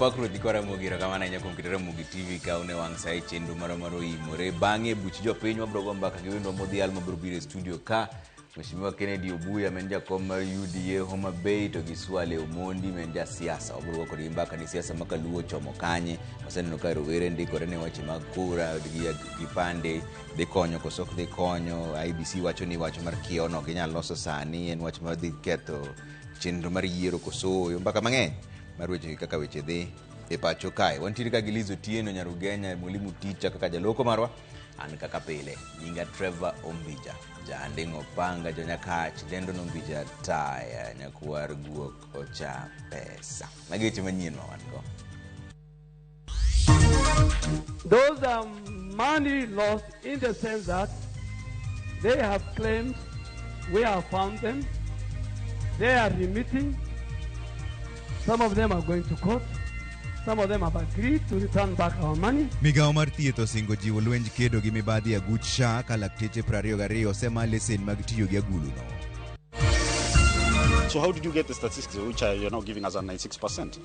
pakro dikora mogira kamana nyakom kitera mugi TV kaune wang sai chendu maro imore bange buch jo piny mabrogo mbaka gi wendo modhial mabro bire studio ka Mheshimiwa Kennedy Obuya men jakom mar UDA Homa Bay to gi Swale Omondi men ja siasa obrogo kod mbaka ni siasa makaluo chomo kanye waseneno ka rowere ndikore ne wache mag kura gi pande de konyo kosok de konyo IBC wacho ni wacho mar kiono ginyalo loso sani en wach mar dhi ketho chenro mar yiero koso mbaka mang'eny mar weche kaka weche dhi e pacho kae wantiere ka Gilizo Tieno Nyarugenya mwalimu ticha kaka jaloko marwa an kaka pile nyinga Trevor Ombija jandingo panga janyakach dendo nombija taya nyakwar guok ocha pesa mageche manyien mawango. Those are money lost in the sense that they have claimed we have found them, they are remitting, some of them are going to court, some of them have agreed to return back our money. Migao mar thieth osingo jiwo lwenj kedo gi mibadhi aguch SHA ka lakteche 22 osema lesen mag tiyo gi agulu no. So how did you get the statistics which are you're now giving us at 96%?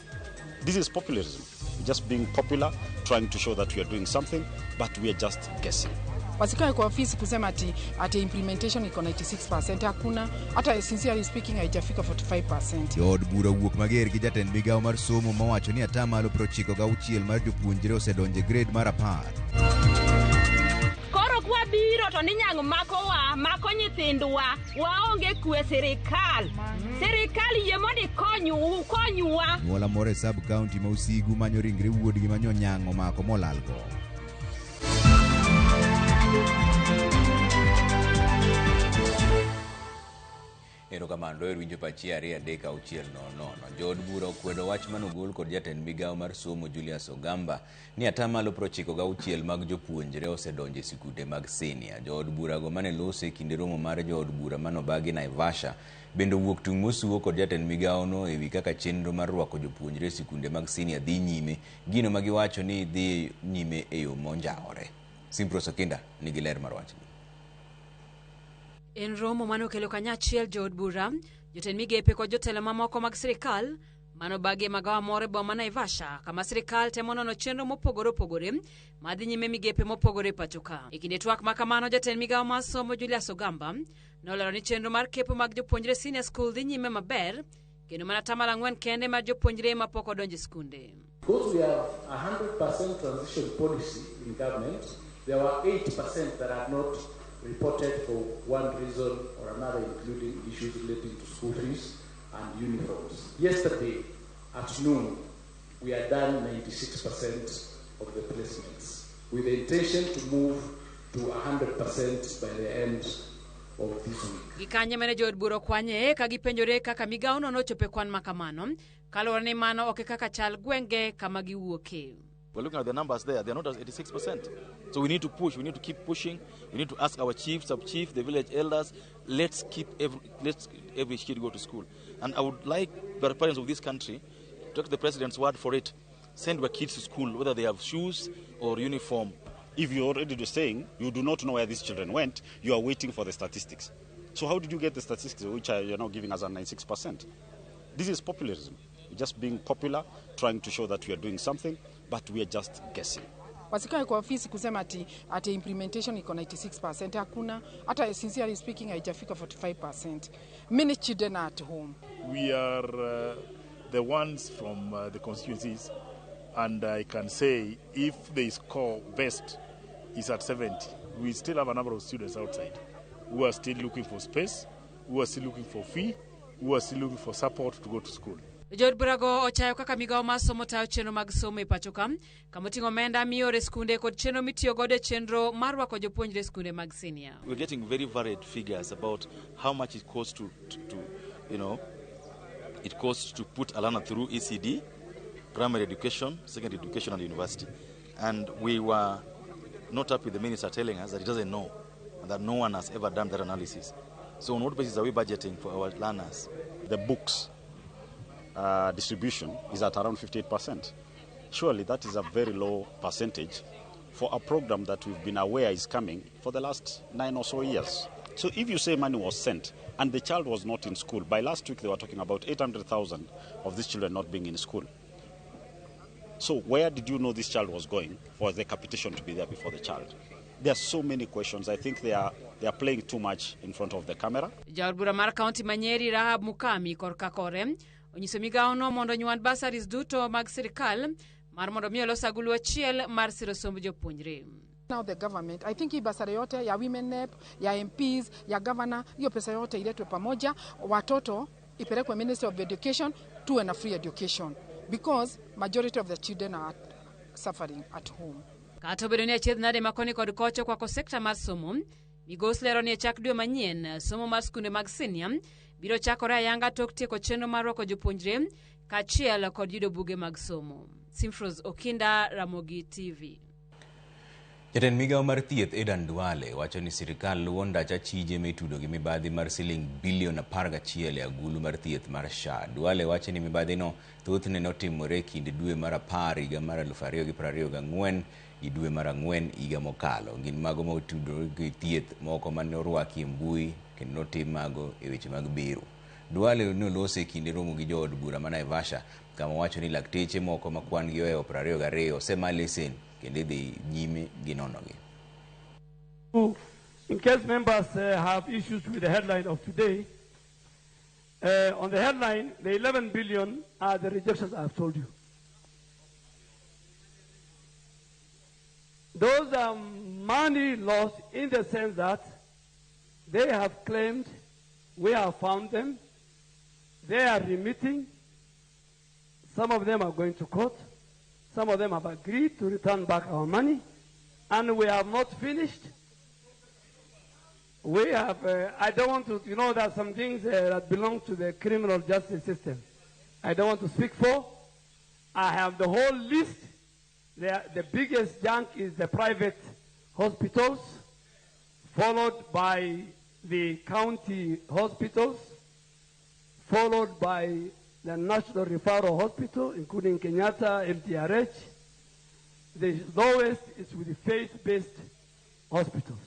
This is populism. Just being popular, trying to show that we are doing something, but we are just guessing. Wasikae kwa ofisi kusema ati implementation iko 96%, hakuna, hata sincerely speaking haijafika 45%. Yod bura wuok mager gi jatend migao mar somo mawacho ni atamalo 96 mar jopuonjre osedonje grade mar 10. Koro kwa biro to ninyang mako nyithindwa waonge kwe serikal. Serikal yie mondo konywa. Mola more sub county ma Usigu manyo ringre wuodgi manyo nyango mako molalgo. Ero kamando winjo pachi aria deka uchiel no. Jod bura okwedo wach manogol kod jatend migao mar somo Julius Ogamba ni atamalo 96 mag jopuonjre osedonje sikunde mag senior. Jod bura go mane lose kinde romo mar jod bura manobagi Naivasha bendo wuok tung mosuo kod jatend migao no ewi kaka chenro mar rwako jopuonjre sikunde mag senior dhi nyime gino magiwacho ni dhi nyime e yo monjaore. Simpro Sokinda nigi ler mar wachni. En romo mano kelo kanyachiel jod bura, jotend migepe kod jotelo mamoko mag sirikal, mano bage magawa more boma Naivasha, kama sirikal temo nono chenro mopogore madhi nyime migepe mopogore pachoka. E kinde twak makamano jatend migawo mar somo Julius Ogamba nolero ni chenro mar kepo mag jopuonjre senior school dhi nyime maber, kendo mana tamala 4 kende mar jopuonjre mapok odonje skunde. Because we have 100% transition policy in government, there were 8% that are not reported for one reason or another, including issues relating to school fees and uniforms. Yesterday at noon, we had done 96% of the placements, with the intention to move to 100% by the end of this week. Gikanye mene jod buro kwanye ka gipenjore kaka migao no chope kwan makamano, kalore ni mano oke kaka chal gwenge kama giwuoke. We're looking at the numbers there. They're not at 86%. So we need to push. We need to keep pushing. We need to ask our chief, sub-chief, the village elders, let's every kid go to school. And I would like the parents of this country to take the president's word for it. Send their kids to school, whether they have shoes or uniform. If you're already saying you do not know where these children went, you are waiting for the statistics. So how did you get the statistics which are you're now giving us at 96%? This is populism. Just being popular, trying to show that we are doing something, but we are just guessing. Wasikae kwa ofisi kusema ati implementation iko 96%, hakuna, hata sincerely speaking haijafika 45%. Many children are at home. We are the ones from the constituencies, and I can say if the score best is at 70, we still have a number of students outside who are still looking for space, who are still looking for fee, who are still looking for support to go to school. Jod burago ochayo kaka migao mar somo tayo chenro mag somo e pachoka, kama tingo menda miore skunde kod chenro mitiyo gode chenro mar rwako jopuonjre skunde mag senior. We're getting very varied figures about how much it costs to it costs to put a learner through ECD, primary education, secondary education, and university. And we were not happy with the minister telling us that he doesn't know and that no one has ever done that analysis. So on what basis are we budgeting for our learners? The books distribution is at around 58%. Surely that is a very low percentage for a program that we've been aware is coming for the last 9 or so years. So if you say money was sent and the child was not in school, by last week they were talking about 800,000 of these children not being in school. So where did you know this child was going for the capitation to be there before the child? There are so many questions. I think they are playing too much in front of the camera. Jaod bura mar County Manyien Rahab Mukami korka kore onyiso migaono mondo nyuand basaris duto mag sirikal mar mondo mi olos agulu achiel mar siro somb jopuonjre. Now the government, I think hii basari yote ya women rep, ya MPs, ya governor, hiyo pesa yote iletwe pamoja, watoto ipelekwe Ministry of Education, tuwe na free education because majority of the children are suffering at home. Kato bedo ni achiedh nade makoni kod kocho kwa sekta mar somo, migos lero ni chak dwe manyien somo mar skunde mag senior biro chakore ayanga tok tieko chenro mar rwako jopuonjre kaachiel kod yudo buge mag somo. Simfros Okinda, Ramogi TV. Jatend migao mar thieth Edan Duale wacho ni sirikal luwo ndach achije mitudo gi mibadhi mar siling bilion 11 e agulu mar thieth mar SHA. Duale wacho ni mibadhino thothne notimore kind dwe mar 10 higa mar 2024 gi dwe mar 4 higa mokalo. Gin mago ma otudore gi thieth moko mane orwaki e mbui kendo notim mago e weche mag bero. Duale nolose kinde romo gi jood bura ma Naivasha kama wacho ni lakteche moko ma kwan gi oewo 22 osema lesen kendo dhi nyime gi nonogi. In case members have issues with the headline of today, on the headline, the 11 billion are the rejections I've told you. Those are money lost in the sense that they have claimed we have found them, they are remitting, some of them are going to court, some of them have agreed to return back our money, and we have not finished. We have, I don't want to, you know, there are some things that belong to the criminal justice system. I don't want to speak for. I have the whole list. The biggest junk is the private hospitals, followed by the county hospitals, followed by the National Referral Hospital, including Kenyatta, MTRH. The lowest is with the faith-based hospitals.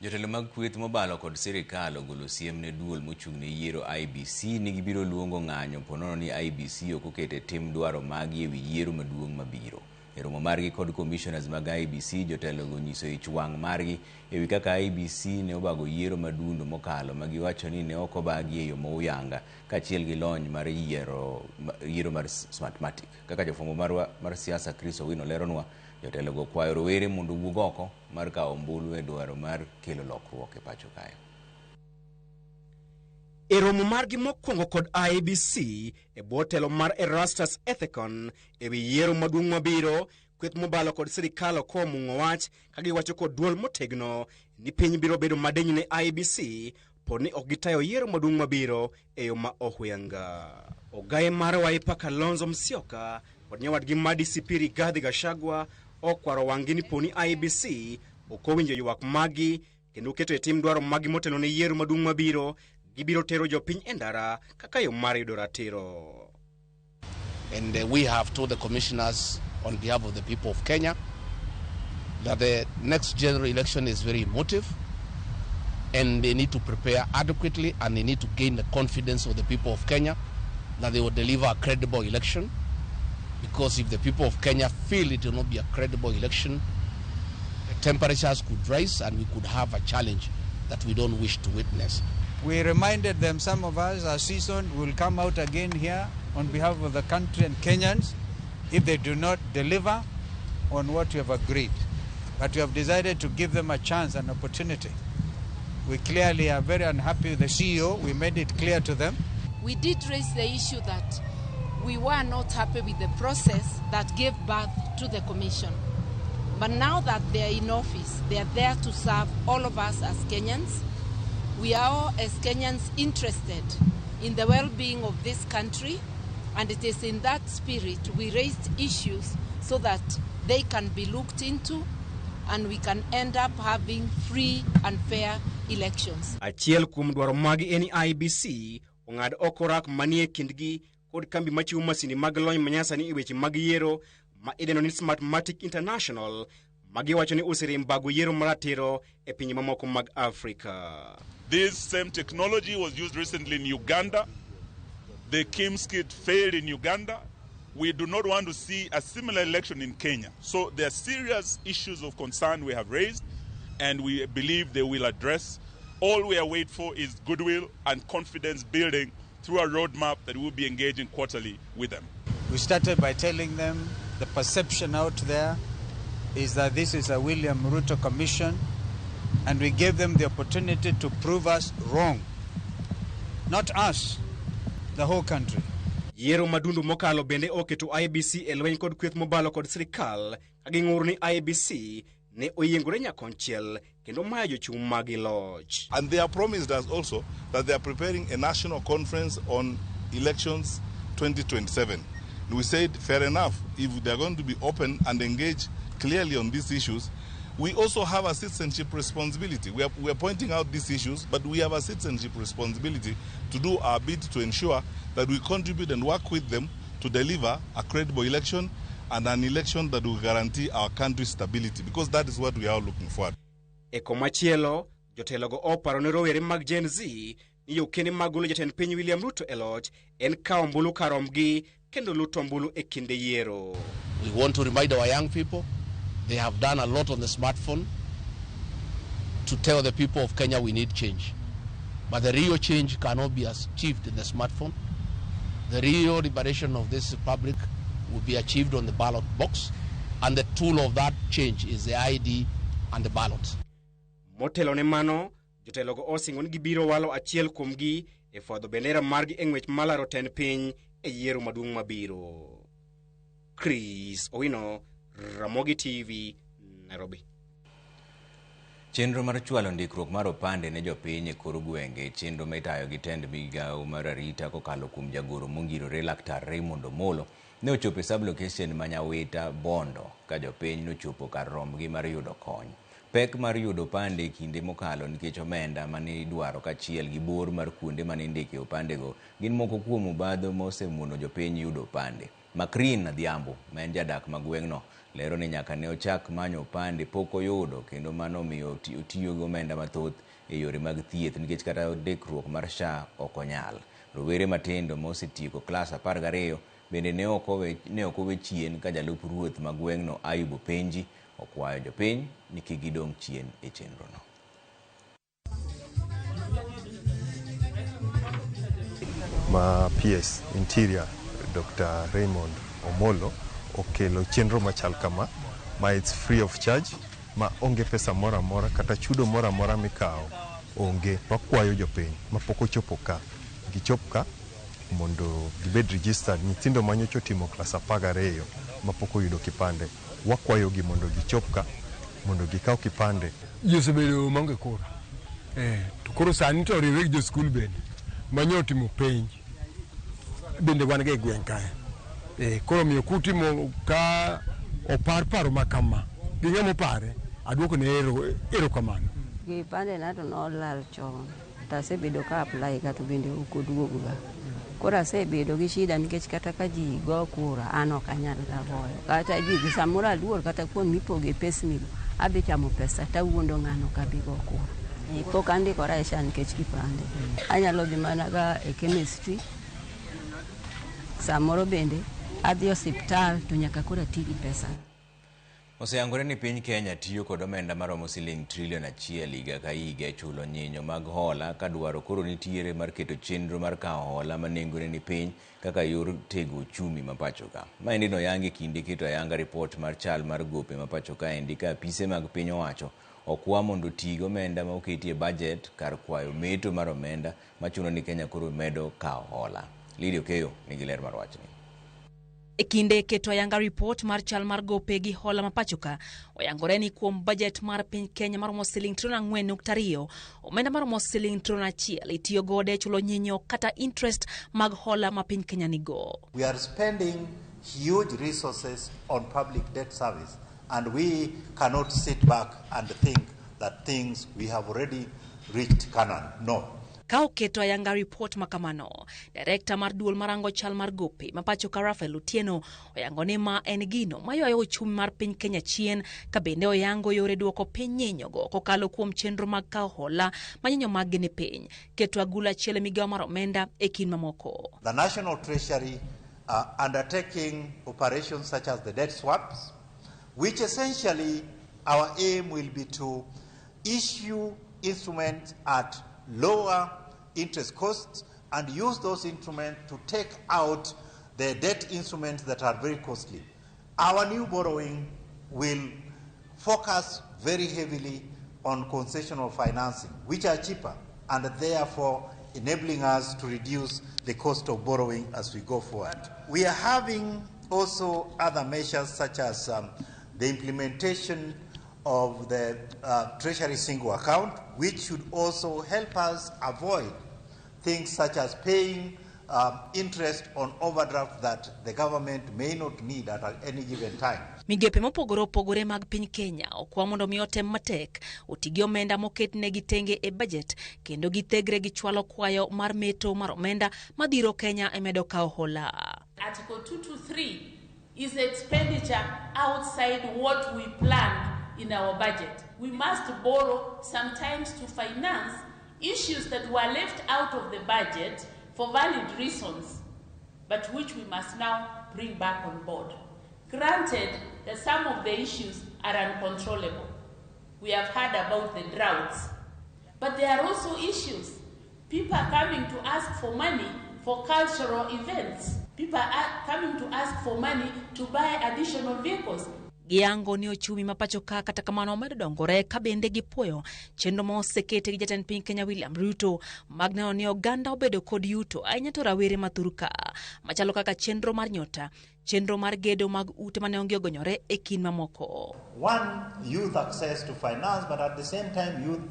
Jotelo mag kweth mobalo kod sirikal ogolo siem ne duol mochung' ne yiero IBC ni gibiro luongo ng'anyo ponono ni IBC ok okete tim dwaro magi ewi yiero maduong' mabiro. E romo margi kod commissioners mag IBC, jotelo go nyiso ich wang' margi ewi kaka IBC ne obago yiero madundo mokalo ma giwacho ni ne ok obagi e yo mouyanga kaachiel gi lony mar yiero mar Smartmatic. Kaka jofwambo mar siasa Chris Owino leronwa, jotelo go kwayo rowere mondo wuog oko mar kawo ombulu e dwaro mar kelo lokruok e pacho kae. E romo margi mokwongo kod IBC e bwo telo mar Erastus Ethekon ewi yiero maduong' mabiro, kweth mobalo kod sirikal okomung'o wach ka giwacho kod duol motegno ni piny biro bedo madeny ne IBC pod ni ok gitayo yiero maduong' mabiro e yo ma ohuyanga. Ogaye mar Wiper Kalonzo Musyoka kod nyawadgi ma DCP Rigathi Gachagua okwaro wang'gi ni poni IBC ok owinjo ywak magi kendo keto e tim dwaro magi motelo ne yiero maduong' mabiro gibiro tero jopiny e ndara kaka yo mar yudo ratiro. And we have told the commissioners on behalf of the people of Kenya that the next general election is very emotive and they need to prepare adequately and they need to gain the confidence of the people of Kenya that they will deliver a credible election, because if the people of Kenya feel it will not be a credible election, the temperatures could rise and we could have a challenge that we don't wish to witness. We reminded them, some of us are seasoned, will come out again here on behalf of the country and Kenyans if they do not deliver on what we have agreed. But we have decided to give them a chance, an opportunity. We clearly are very unhappy with the CEO. We made it clear to them. We did raise the issue that we were not happy with the process that gave birth to the commission. But now that they are in office, they are there to serve all of us as Kenyans. We are all as Kenyans interested in the well-being of this country, and it is in that spirit we raised issues so that they can be looked into and we can end up having free and fair elections. Achiel kuom dwaro magi eni IBC ong'ad oko rak manie kindgi kod kambi machiwo masini mag lony manyasani e weche mag yiero ma idendo ni Smartmatic International magiwacho ni osirem bago yiero maratiro e pinje mamoko mag Africa. This same technology was used recently in Uganda. The KIMS kit failed in Uganda. We do not want to see a similar election in Kenya. So there are serious issues of concern we have raised, and we believe they will address. All we are waiting for is goodwill and confidence building through a roadmap that we will be engaging quarterly with them. We started by telling them the perception out there is that this is a William Ruto commission, and we gave them the opportunity to prove us wrong. Not us, the whole country. Yiero madundu mokalo bende oketo IEBC e lweny kod kweth mobalo kod sirikal kaging'ur ni IEBC ne oyiengore nyakonchiel kendo mayo jochung' magi loch. And they have promised us also that they are preparing a national conference on elections 2027. And we said, fair enough, if they are going to be open and engage clearly on these issues, we also have a citizenship responsibility. We are pointing out these issues, but we have a citizenship responsibility to do our bit to ensure that we contribute and work with them to deliver a credible election and an election that will guarantee our country's stability, because that is what we are looking for. E komachielo, jotelogo oparo ne rowere mag Gen Z ni yokene mag golo jatend piny William Ruto e loch en kawo ombulu karomgi kendo luto ombulu e kinde yiero. We want to remind our young people they have done a lot on the smartphone to tell the people of Kenya we need change. But the real change cannot be achieved in the smartphone. The real liberation of this republic will be achieved on the ballot box, and the tool of that change is the ID and the ballot. Motelo ne mano, jotelogo osingo ni gibiro walo achiel kuomgi e fwadho bendera margi e ng'wech malaro tend piny e yiero maduong' mabiro. Chris Owino, Ramogi TV, Nairobi. Chenro mar chwalo ndikruok mar opande ne jopiny e kor gwenge, chenro mitayo gi tend migawo mar arita kokalo kuom jagoro mongirore Laktar Raymond Omolo ne ochopo e sublocation ma Nyawita Bondo ka jopiny nochopo kar romgi mar yudo kony. Pek mar yudo opande kinde mokalo nikech omenda mane idwaro kachiel gi bor mar kuonde mane indike opandego gin moko kuom obadho mosemuono jopiny yudo opande. Makrin Adhiambo, ma en jadak ma gweng'no, lero ni nyaka ne ochak manyo opande pok oyudo, kendo mano miyo otiyo gi omenda mathoth e yore mag thieth nikech kata ndikruok mar SHA ok onyal. Rowere matindo mosetieko klas 12 bende ne ok owe chien ka jalup ruoth ma gweng'no Ayubu Penji okwayo jopiny ni kik gidong' chien e chenrono. Ma PS Interior Dr. Raymond Omolo okelo chenro machal kama ma it's free of charge, ma onge pesa mora mora kata chudo mora mora mikao onge. Wakwayo jopiny ma pok ochopo ka gichop ka mondo gibed registered. Nyithindo manyocha timo klas 12 ma pok oyudo kipande, wakwayo gi mondo gichop ka mondo gikaw kipande. Josebedo maonge kura to koro sani to riwre gi jo skul bende manyotimo penj bende wan ga e gweng' kae. Koro miyo kutimo ka opar paro makama gi ng'ama opare, aduoko ne erokamano. Kipande na to nolal chon, tasebedo ka apply ka to bende ok oduogoga. Koro asebedo gi shida nikech kata ka ji go kura an ok anyal goyo, kata ji samoro aluor kata kuom mipoge pesnigo adhi chamo pesa tawuondo ng'ano ka bi go kura. Pok andikora e SHA nikech kipande. Anyalo dhi mana ga e chemistry, samoro bende adhi osiptal to nyaka kora ti gi pesa. Oseyangore ni piny Kenya tiyo kod omenda maromo siling trilion 1 higa ka higa e chulo nyinyo mag hola, ka dwaro koro nitiere mar keto chenro mar kawo hola ma nengone ni piny kaka yor tego uchumi ma pacho ka. Maendi noyangi kinde keto ayanga ripot mar chal mar gope ma pacho ka endi ka apise mag piny owacho okwa mondo tigo omenda ma oketie budget kar kwayo meto mar omenda machuno ni Kenya koro medo kawo hola. Lidio Keyo nigi ler mar wachni. E kinde keto ayanga report mar chal mar gope gi hola mapachoka, oyangore ni kuom budget mar piny Kenya maromo siling trilion 4.2, omenda maromo siling trilion 1 itiyo gode chulo nyinyo kata interest mag hola ma piny Kenya nigo. We are spending huge resources on public debt service, and we cannot sit back and think that things we have already reached Canaan. No. Ka oketo ayanga report makamano, Director mar duol marango chal mar gope mapachoka Rafael Otieno oyango ni ma en gino mayuayo uchumi mar piny Kenya chien, ka bende oyango yore duoko piny nyinyogo kokalo kuom chenro mag kawo hola ma nyinyo mag ni piny, keto agula achiel migawo mar omenda e kind mamoko. The National Treasury undertaking operations such as the debt swaps, which essentially our aim will be to issue instruments at lower interest costs and use those instruments to take out the debt instruments that are very costly. Our new borrowing will focus very heavily on concessional financing, which are cheaper and therefore enabling us to reduce the cost of borrowing as we go forward. We are having also other measures such as the implementation of the Treasury single account, which should also help us avoid things such as paying interest on overdraft that the government may not need at any given time. Migepe mopogore opogore mag piny Kenya okwa mondo mi otem matek otigi omenda moket ne gitenge e budget kendo githegre gi chwalo kwayo mar meto mar omenda madhiro Kenya emedo kawo hola. Article 223 is expenditure outside what we planned in our budget. We must borrow sometimes to finance issues that were left out of the budget for valid reasons, but which we must now bring back on board. Granted that some of the issues are uncontrollable. We have heard about the droughts, but there are also issues. People are coming to ask for money for cultural events. People are coming to ask for money to buy additional vehicles. Giango ni ochumi mapacho kata kamano omedo dongore ka bende gipuoyo chenro mosekete gi jatend piny Kenya William Ruto mag neno ni oganda obedo kod yuto ahinya to rawere mathuruka machalo kaka chenro mar nyota, chenro mar gedo mag ute mane onge ogonyore e kin mamoko. One, youth access to finance, but at the same time youth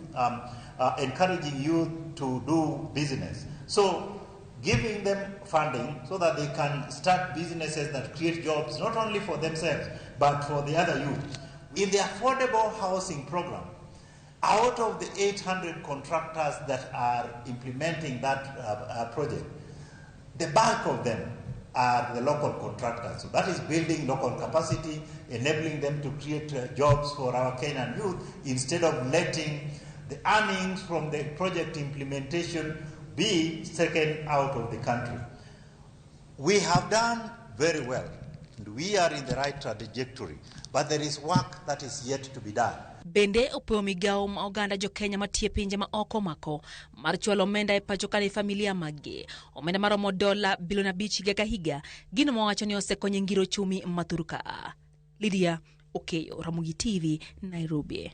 encouraging youth to do business. So giving them funding so that they can start businesses that create jobs not only for themselves but for the other youth. In the affordable housing program, out of the 800 contractors that are implementing that project, the bulk of them are the local contractors. So that is building local capacity, enabling them to create jobs for our Kenyan youth instead of letting the earnings from the project implementation be taken out of the country. We have done very well, and we are in the right trajectory, but there is work that is yet to be done. Bende opeo migao ma oganda jo Kenya matie pinje ma oko mako mar chwalo omenda e pacho ka ne familia magi omenda maromo $5 bilion higa ka higa gino mowacho ni osekonyo ngiro chumi mathuruka. Lydia Okeyo, Ramogi TV, Nairobi.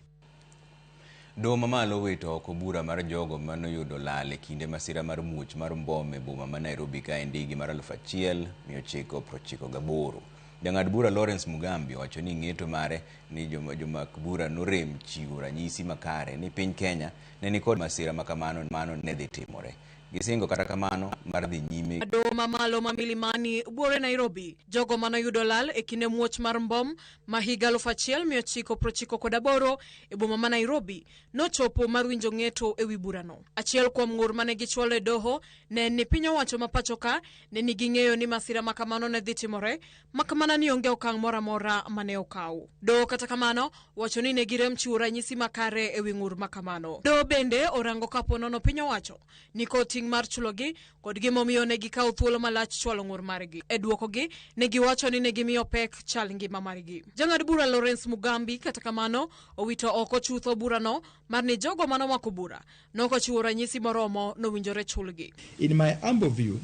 Doho mamalo wito oko bura mar jogo manoyudo lal e kinde masira mar muoch mar mbom e boma ma Nairobi ka ndigi mar 1998. Jang'ad bura Lawrence Mugambi wacho ni ng'eto mare ni jomak bura norem chiwo ranyisi makare ni piny Kenya ne ni kod masira makamano ne dhi timore. Gisingo kata kamano mar dhi nyime. Doho mamalo ma Milimani buore Nairobi jogo manoyudo lal e kinde muoch mar mbom ma higa 1998 e boma ma Nairobi nochopo mar winjo ng'eto e wi burano. Achiel kuom ng'ur mane gichwalo e doho ne ni piny owacho ma pacho ka ne nigi ng'eyo ni masira makamano ne dhi timore makamana ni onge okang' moro amora mane okaw. Doho kata kamano wacho ni ne girem chiwo ranyisi makare e wi ng'ur makamano. Doho bende orango kapo nono piny owacho ni ting mar chulogi kod gimomiyo ne gikawo thuolo malach chwalo ng'ur margi. E duokogi ne giwacho ni ne gimiyo pek chal ngima margi. Jang'ad bura Lawrence Mugambi kata kamano owito oko chutho burano mar ni jogo manomako bura nokochiwo ranyisi moromo nowinjore chulgi. In my humble view,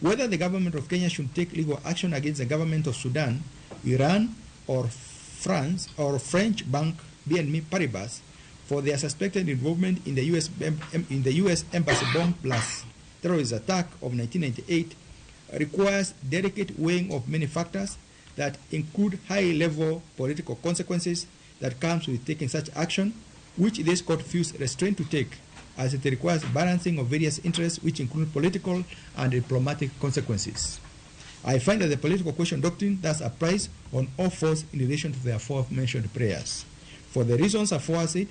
whether the government of Kenya should take legal action against the government of Sudan, Iran, or France or French bank BNP Paribas for their suspected involvement in the U.S. Embassy bomb plus terrorist attack of 1998 requires delicate weighing of many factors that include high-level political consequences that comes with taking such action, which this court feels restrained to take, as it requires balancing of various interests which include political and diplomatic consequences. I find that the political question doctrine thus applies on all fours in relation to the aforementioned prayers. For the reasons aforesaid,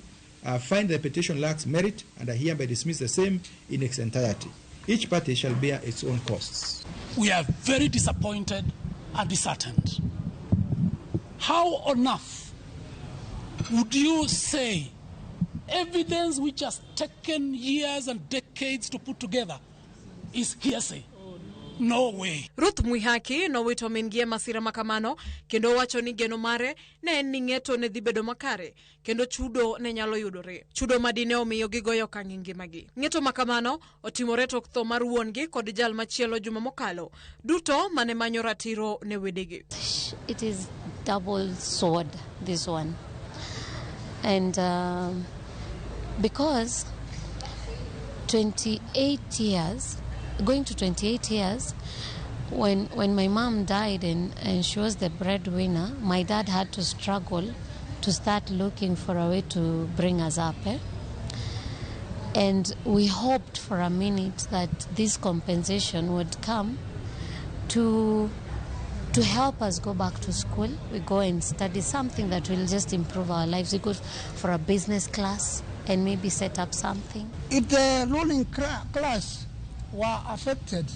I find the petition lacks merit and I hereby dismiss the same in its entirety. Each party shall bear its own costs. We are very disappointed and disheartened. How on earth would you say evidence which has taken years and decades to put together is hearsay? No way. Ruth Mwihaki nowito mingie masira makamano kendo wacho ni geno mare ne en ni ng'eto ne dhi bedo makare kendo chudo ne nyalo yudore. Chudo madine omiyo gigoyo kangi ngimagi. Ng'eto makamano otimore tok tho mar wuongi kod jal machielo juma mokalo. Duto mane manyo ratiro ne wedegi. It is double sword, this one. And because 28 years, going to 28 years, when my mom died and she was the breadwinner, my dad had to struggle to start looking for a way to bring us up. And we hoped for a minute that this compensation would come to help us go back to school. We go and study something that will just improve our lives. We go for a business class and maybe set up something. If the ruling class were affected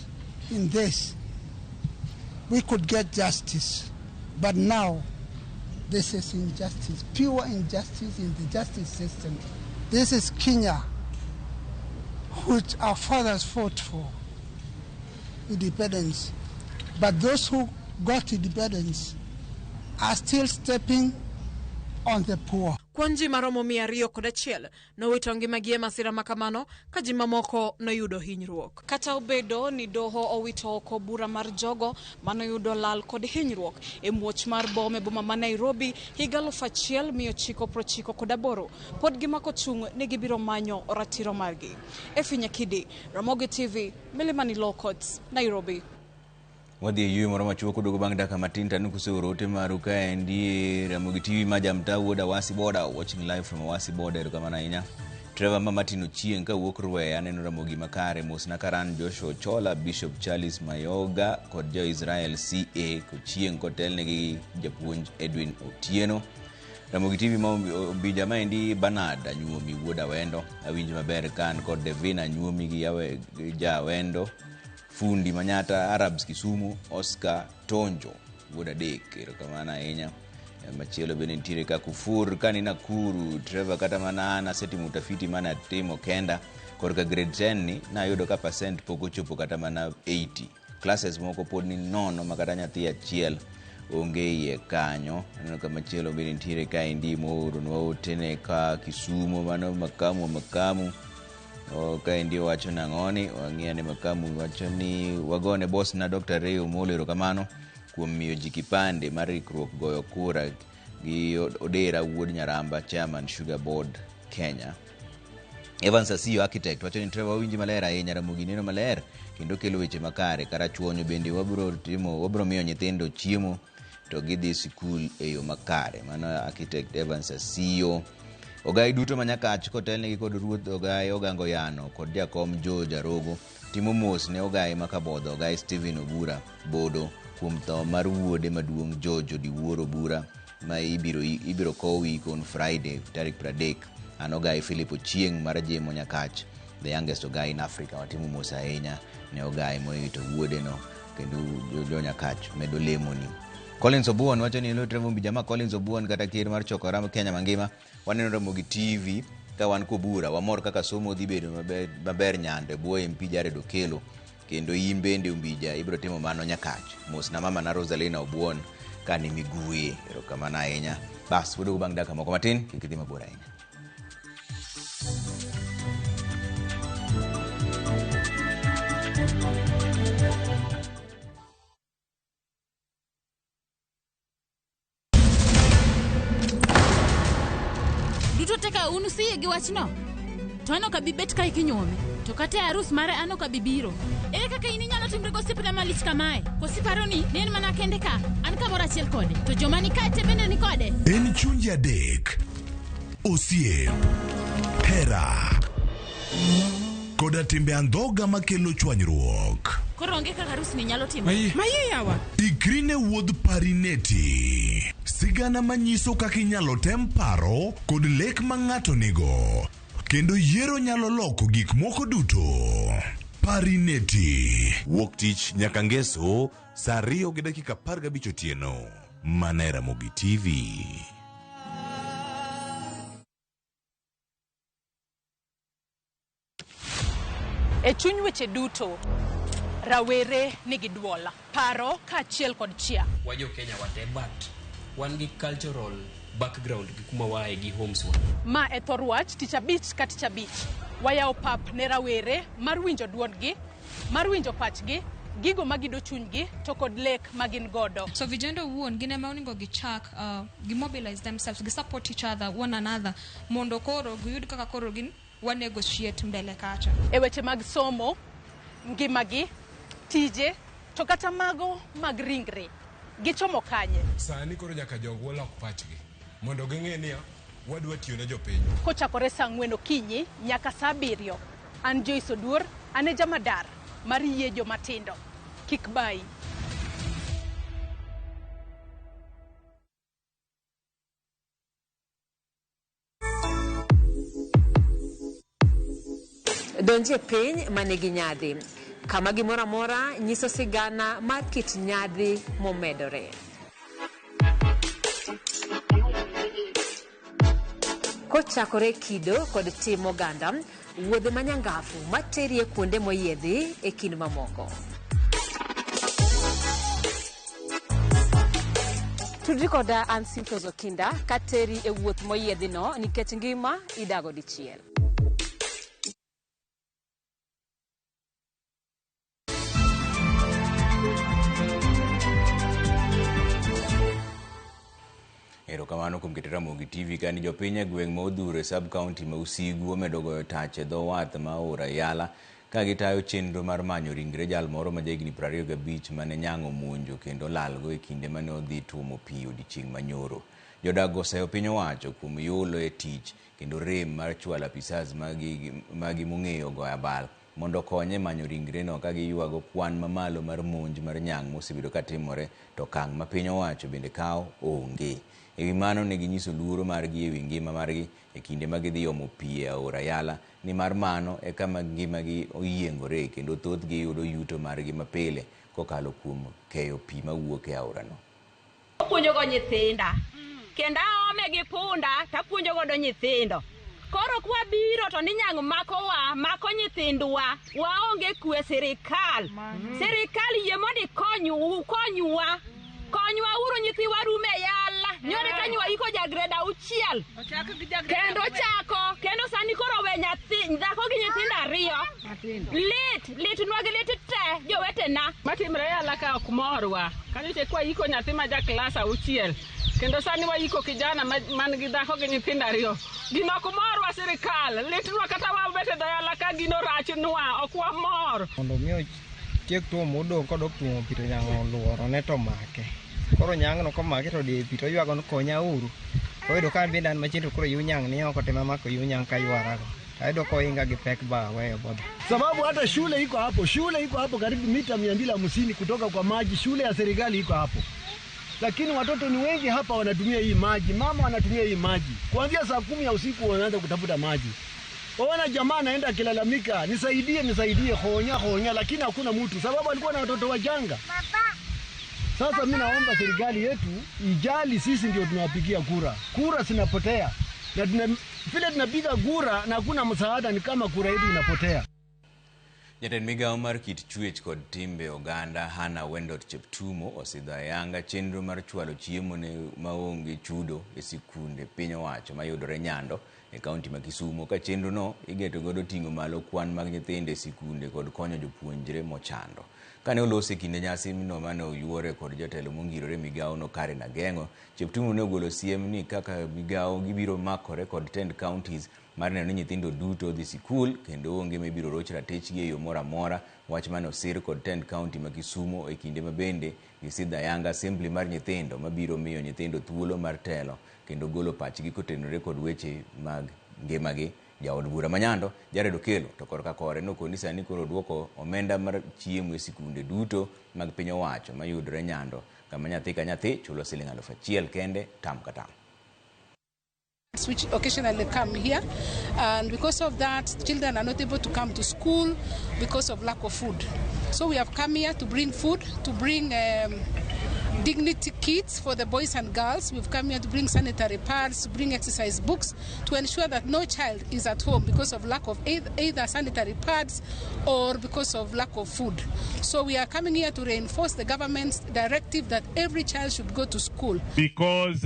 in this, we could get justice. But now, this is injustice, pure injustice in the justice system. This is Kenya, which our fathers fought for independence. But those who got independence are still stepping on the poor. Kwanji maromo 201 nowito ngimagi e masira makamano ka ji mamoko noyudo hinyruok. Kata obedo ni doho owito oko bura mar jogo manoyudo lal kod hinyruok e muoch mar bom e boma ma Nairobi higa 1998, pod gimako chung' ne gibiro manyo ratiro margi. Efinya Kidi, Ramogi TV, Milimani Law Courts, Nairobi. Wadhi yue moro machuo kudogo bang' daka matin tanu kuseurote maru ka endi Ramogi TV majamta wuoda Wasi Border, watching live from Wasi Border kama na inya. Trevor Mamatino Chieng ka wuok Ruwe aneno Ramogi makare Mosna Karan Joshua Chola Bishop Charles Mayoga kod jo Israel CA ko Chieng kotel negi japuonj Edwin Otieno. Ramogi TV ma obija ma endi Bernard anyuomi wuoda Wendo awinj maber kan kod Devina anyuomi gi yawe ja Wendo. Fundi Manyata Arabs Kisumu Oscar Tonjo wuoda dek erokamano ahinya. Machielo bende nitiere ka Kufur kani Nakuru Trevor kata mana ana setimo utafiti mana timo kenda korka grade 10 ni nayudo ka percent pok ochopo kata mana 80. Classes moko pod ni nono makata nyathi achiel onge iye kanyo. Aneno ka machielo bende nitiere ka endi moro nwaotene ka Kisumu mano makamu ka endi wacho nang'oni wang'iane makamu wacho ni wagone boss na Dr. Ray Omolo erokamano kuom miyo ji kipande mar ikruok goyo kura gi Odera wuod Nyaramba chairman Sugar Board Kenya. Evans Asiyo architect wacho ni Trevor winji maler ahinya Ramogi neno maler kendo kelo weche makare kara chuonyo bende wabro miyo nyithindo chiemo to gidhi sikul e yo makare. Mano architect Evans Asiyo. Ogai duto manyakach kotelnegi kod ruoth Ogai Ogango Yano kod jakom Jo Jarogo timo mos ne Ogai makabodho Ogai Steven Obura Bodo kuom tho mar wuode maduong' Jojo Diwuoro Bura ma ibiro kowi kon Friday tarik 30. An Ogai Philip Ochieng mar Jemo Nyakach, the youngest Ogai in Africa. Watimo mos ahinya ne Ogai moyito wuode no kendo Jo Nyakach medo lemoni. Collins Obuon wacho ni Trevor Mbijama Collins Obuon kata ker mar chokora Kenya mangima waneno Ramogi TV ka wan kobura wamor kaka somo dhi bedo maber nyande bwo MP Jared Okelo kendo imbende Umbija ibro timo mano Nyakach. Mos na mama na Rosalina Obuon kani miguye erokamano ahinya. Bas wuodo bang' daka moko matin kik idhi mabor ahinya. Teka unusiye gi wachno to ano ka bibet kai kinyome to kata arus mare ano ka bibiro ere kaka ini nyalo timre gosipna malich kamae kosiparo ni nen mana kende ka an ka mora achiel kode to joma ni kate bende ni kode en chunja dek osie hera koda timbe andhoga makelo chwanyruok koro onge kaka arus ni nyalo timo maye yawa ikrine wuodh parineti sigana manyiso kaka inyalo tem paro kod lek ma ng'ato nigo kendo yiero nyalo loko gik moko duto. Parineti wuok tich nyaka ngeso saa 2:15 otieno mana Ramogi TV. E chuny weche duto rawere nigi duola, paro kaachiel kod chia. Wajo Kenya wate, but wan gi cultural background gi kuma wae gi homes wa. Ma e thor wach tich abich ka tich abich. Wayawo pap ne rawere mar winjo duondgi, mar winjo pachgi, gigo magido chunygi to kod lek magin godo. So vijendo wuon gine ma oningo gichak mobilize themselves, gi support each other, one another, mondo koro giyud kaka koro gin wa negotiate mbele kacha. E weche mag somo, ngimagi, tije, to kata mago mag ringre, gichomo kanye. Sani koro nyaka jogo lok pachgi mondo ging'e ni wadwa tiyo ne jopiny. Kochakore saa 4 okinyi nyaka saa 7. An Joyce Oduor, ane jamadar mar yie jomatindo. Kik bai. Donje piny manigi nyadhi, kama gimoro amora nyiso sigana mar kit nyadhi momedore. Kochakore kido kod tim oganda, wuodhe manyangafu materie kuonde moyiedhi e kind mamoko. Tudri koda an Simtozo Kinda kateri e wuoth moyiedhi no nikech ngima idago dichiel. Erokamano kuom keto Ramogi TV kani jopiny e gweng' ma odhure sub county ma Usigu omedo goyo tach e dho wath ma Aora Yala ka gitayo chenro mar manyo ringre jal moro ma jahigni 25 mane nyang'o monjo kendo lalgo e kinde mane odhi tuomo pi odiochieng' manyoro. Jodak oseyo piny owacho kuom yolo e tich kendo rem mar chwalo apisas magi mong'eyo goyo abal mondo konye manyo ringre no ka giywago kwan mamalo mar monj mar nyang' mosebedo katimore to okang' ma piny owacho bende kawo onge. Ewi mano ne ginyiso luoro margi ewi ngima margi e kinde ma gidhi omo pi e Aora Yala, ni mar mano e kama ngimagi oyiengore kendo thothgi yudo yuto margi mapile kokalo kuom keyo pi mawuok e aorano. Apuonjo go nyithinda kendo aome gi punda tapuonjo godo nyithindo. Koro kwa biro to ni nyang' mako nyithindwa waonge kwe sirikal. Sirikal yie mondo konywa uro nyithi warume Yala. Nyore kanywa iko jagreda 6. Kendo sani koro we nyathi dhako gi nyithindo 2. Lit nwagi lit te jowetena. Matimre Yala ka ok morwa. Kanite kwa iko nyathi ma ja klas 6. Kendo sani wa iko kijana man gi dhako gi nyithindo 2. Gino ok morwa sirikal. Litnwa kata wabete Yala ka gino rachnwa ok wamor. Mondo miyo tiek tuo modong kodok tuo pito nyang'o luoro ne to make. Koro nyang' no komake to di pito ywago no konya uru. Koyudo ka bindan machindo koro yu nyang' ni oko tema mako yu nyang' ka ywarago. Taido ko inga gi pek ba wewe boda. Sababu hata shule iko hapo karibu mita 250 kutoka kwa maji, shule ya serikali iko hapo. Lakini watoto ni wengi hapa wanatumia hii maji, mama wanatumia hii maji. Kuanzia saa 10 ya usiku wanaanza kutafuta maji. Waona jamaa naenda kilalamika, nisaidie honya, lakini hakuna mtu sababu alikuwa na watoto wachanga. Sasa mimi naomba serikali yetu ijali, sisi ndio tunawapigia kura. Kura zinapotea. Na vile tunapiga kura na hakuna msaada, ni kama kura yetu inapotea. Jatend migao mar kit chuech kod timbe oganda Hana Wendot Cheptumo osidho ayanga chenro mar chwalo chiemo ne maonge chudo e sikunde piny owacho mayudore Nyando e kaunti ma Kisumu, ka chenro no igeto godo ting'o malo kwan mag nyithindo e sikunde kod konyo jopuonjre mochando. Kane olose kinde nyasi no mane oyuore kod jatelo mongirore migao no Karen Agengo, Cheptumo ne ogolo siem ni kaka migao gibiro makore kod 10 counties mar neno nyithindo duto dhi sikul kendo onge mibiro roch ratechgi e yo moro amora, wach mane osir kod 10 county ma Kisumu e kinde mabende gisidho ayanga assembly mar nyithindo mabiro miyo nyithindo thuolo mar telo kendo golo pachgi kotenore kod weche mag ngimagi. Jaod bura Manyando Jared Okelo to korka kore nokoni sani koro duoko omenda mar chiemo e sikunde duto mag piny owacho mayudore Nyando, kama nyathi ka nyathi chulo Sh1,000 kende tam ka tam. Which occasionally come here, and because of that children are not able to come to school because of lack of food. So we have come here to bring food, to bring dignity kits for the boys and girls. We've come here to bring sanitary pads, to bring exercise books, to ensure that no child is at home because of lack of either sanitary pads or because of lack of food. So we are coming here to reinforce the government's directive that every child should go to school. Because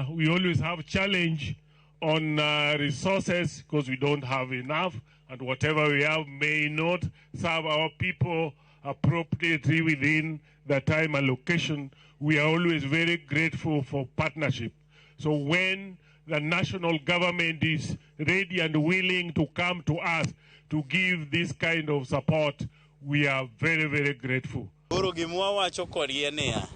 we always have challenge on resources because we don't have enough, and whatever we have may not serve our people appropriately within the time allocation. We are always very grateful for partnership. So when the national government is ready and willing to come to us to give this kind of support, we are very, very grateful. Koro gimwa wacho kodgi enia.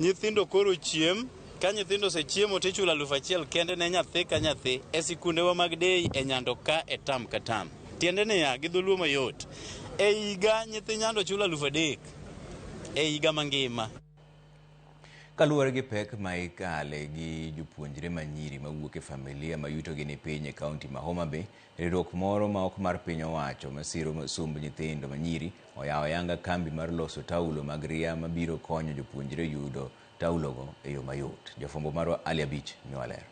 Nyithindo koro chiem, ka nyithindo se chiemo tichula 1,000 kende ne nyathi ka nyathi e sikundewa mag dei e nyando ka e tam ka tam. Tiende nia gi dholuo mayot. E higa nyithi nyando chula 3,000 e higa mangima. Kaluwore gi pek ma ikale gi jopuonjre manyiri mawuok e familia ma yutogi ni piny e kaunti ma Homa Bay, riwruok moro ma ok mar piny owacho masiro somb nyithindo manyiri oyawo yanga kambi mar loso taulo mag ria mabiro konyo jopuonjre yudo taulogo e yo mayot. Jafwambo marwa Ali Abich miwa lero.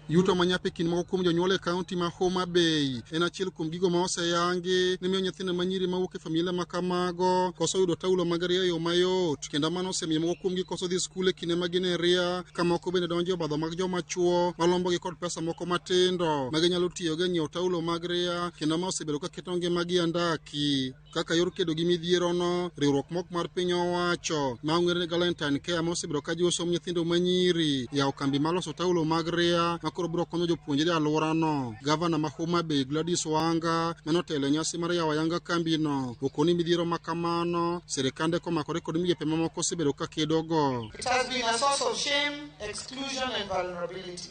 Yuto manyape kin moko kuom jonyuol e kaunti ma Homa Bay en achiel kuom gigo ma oseyangi ne miyo nyithindo manyiri mawuok e familia ma kamago koso yudo taulo mag ria yo mayot, kendo mano osemiyo moko kuomgi koso dhi skul e kinde ma gin e ria, ka moko bende donjo e obadho mag joma chuo malombogi kod pesa moko matindo ma ginyalo tiyogo e nyiewo taulo mag ria, kendo ma osebedo ka keto ngimagi andaki. Kaka yor kedo gi midhierono, riwruok mok mar piny owacho ma ong'ere ni Galentine Care ma osebedo ka jiwo somo nyithindo manyiri yawo kambi mar loso taulo mag ria ma koro biro konyo jopuonjre alworano. Gavana ma Homa Bay Gladys Wanga manotelo e nyasi mar yawo ayanga kambino okoni midhiero ma kamano sirikande komakore kod migepe mamoko osebedo ka kedogo. It has been a source of shame, exclusion and vulnerability.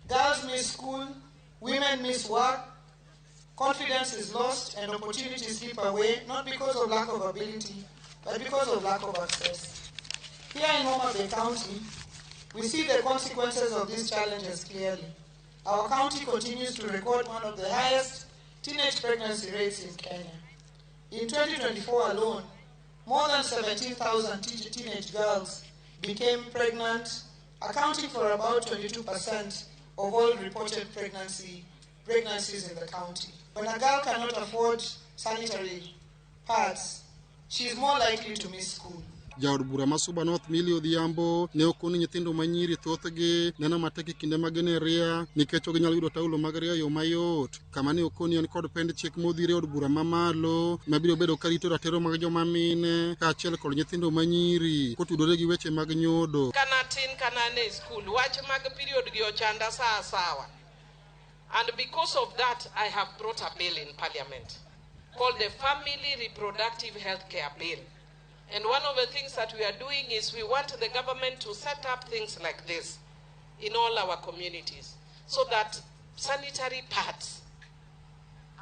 Girls miss school, women miss work, confidence is lost and opportunities slip away, not because of lack of ability, but because of lack of access. Here in Homa Bay County, we see the consequences of these challenges clearly. Our county continues to record one of the highest teenage pregnancy rates in Kenya. In 2024 alone, more than 17,000 teenage girls became pregnant, accounting for about 22% of all reported pregnancies in the county. When a girl cannot afford sanitary pads, she is more likely to miss school. Jaod bura ma Suba North Millie Odhiambo ne okoni nyithindo manyiri thothgi neno matek e kinde mag gin e ria nikech ok ginyalo yudo taulo mag ria yo mayot. Kama ne okoni en kod pend chik modhire od bura mamalo mabiro bedo ka rito ratiro mag joma mine kaachiel kod nyithindo manyiri kotudore gi weche mag nyodo. Kana ne school wach mag period gi ochanda sawa. And because of that, I have brought a bill in Parliament called the Family Reproductive Health Care Bill. And one of the things that we are doing is we want the government to set up things like this in all our communities so that sanitary pads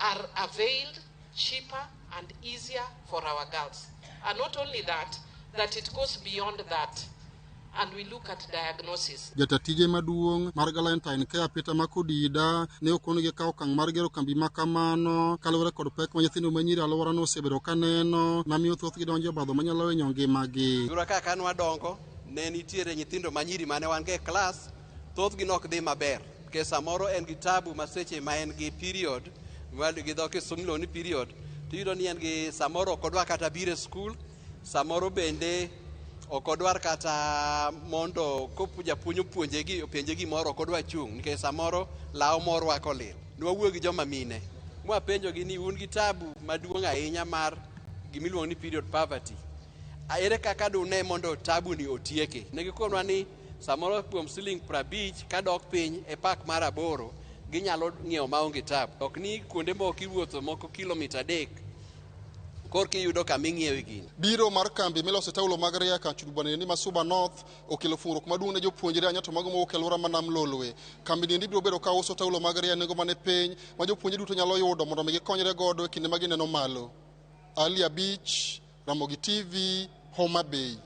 are availed cheaper and easier for our girls. And not only that, that it goes beyond that. And we look at diagnosis. Jatatije maduong' mar Galentine Care Peter Makodida ne okonigi kawo okang' mar gero kambi ma kamano kaluwore kod pek ma nyithindo manyiri alworano osebedo ka neno mamiyo thothgi donjo e obadho manyalo hinyo ngimagi. Yura kaka an wadongo ne nitiere nyithindo manyiri mane wan go e klas, thothgi nok dhi maber ke samoro en gi tabu ma seche ma en gi period gi dho kisungu ni period tiyudo ni en gi samoro ok odwa kata biro e skul, samoro bende ok odwar kata mondo japuonj openje gimoro ok odwa chung' nikech samoro law morwako lil. Nwawuo gi joma mine mwapenjogi ni un gi tabu maduong' ahinya mar gimiluongo ni period poverty. Ere kaka dune mondo tabu ni otieke? Ne gikonwa ni samoro kuom siling 50 kadok piny e pak mar 8 ginyalo ng'iewo maonge tabu. Ok ni kuonde moko iwuotho moko kilomita 3 korki yudo kaming'iewe gini. Biro mar kambi miloso taulo mag ria kachudbane ni Suba North okelo fungruok maduong' ne jopuonjre anyato mago mowuok e alwora ma Nam Lolwe. Kambi ni biro bedo ka uso taulo mag ria nengo mane piny ma jopuonjre duto nyalo yudo mondo mi gikonyre godo e kinde ma gineno malo. Ali Abich, Ramogi TV, Homa Bay.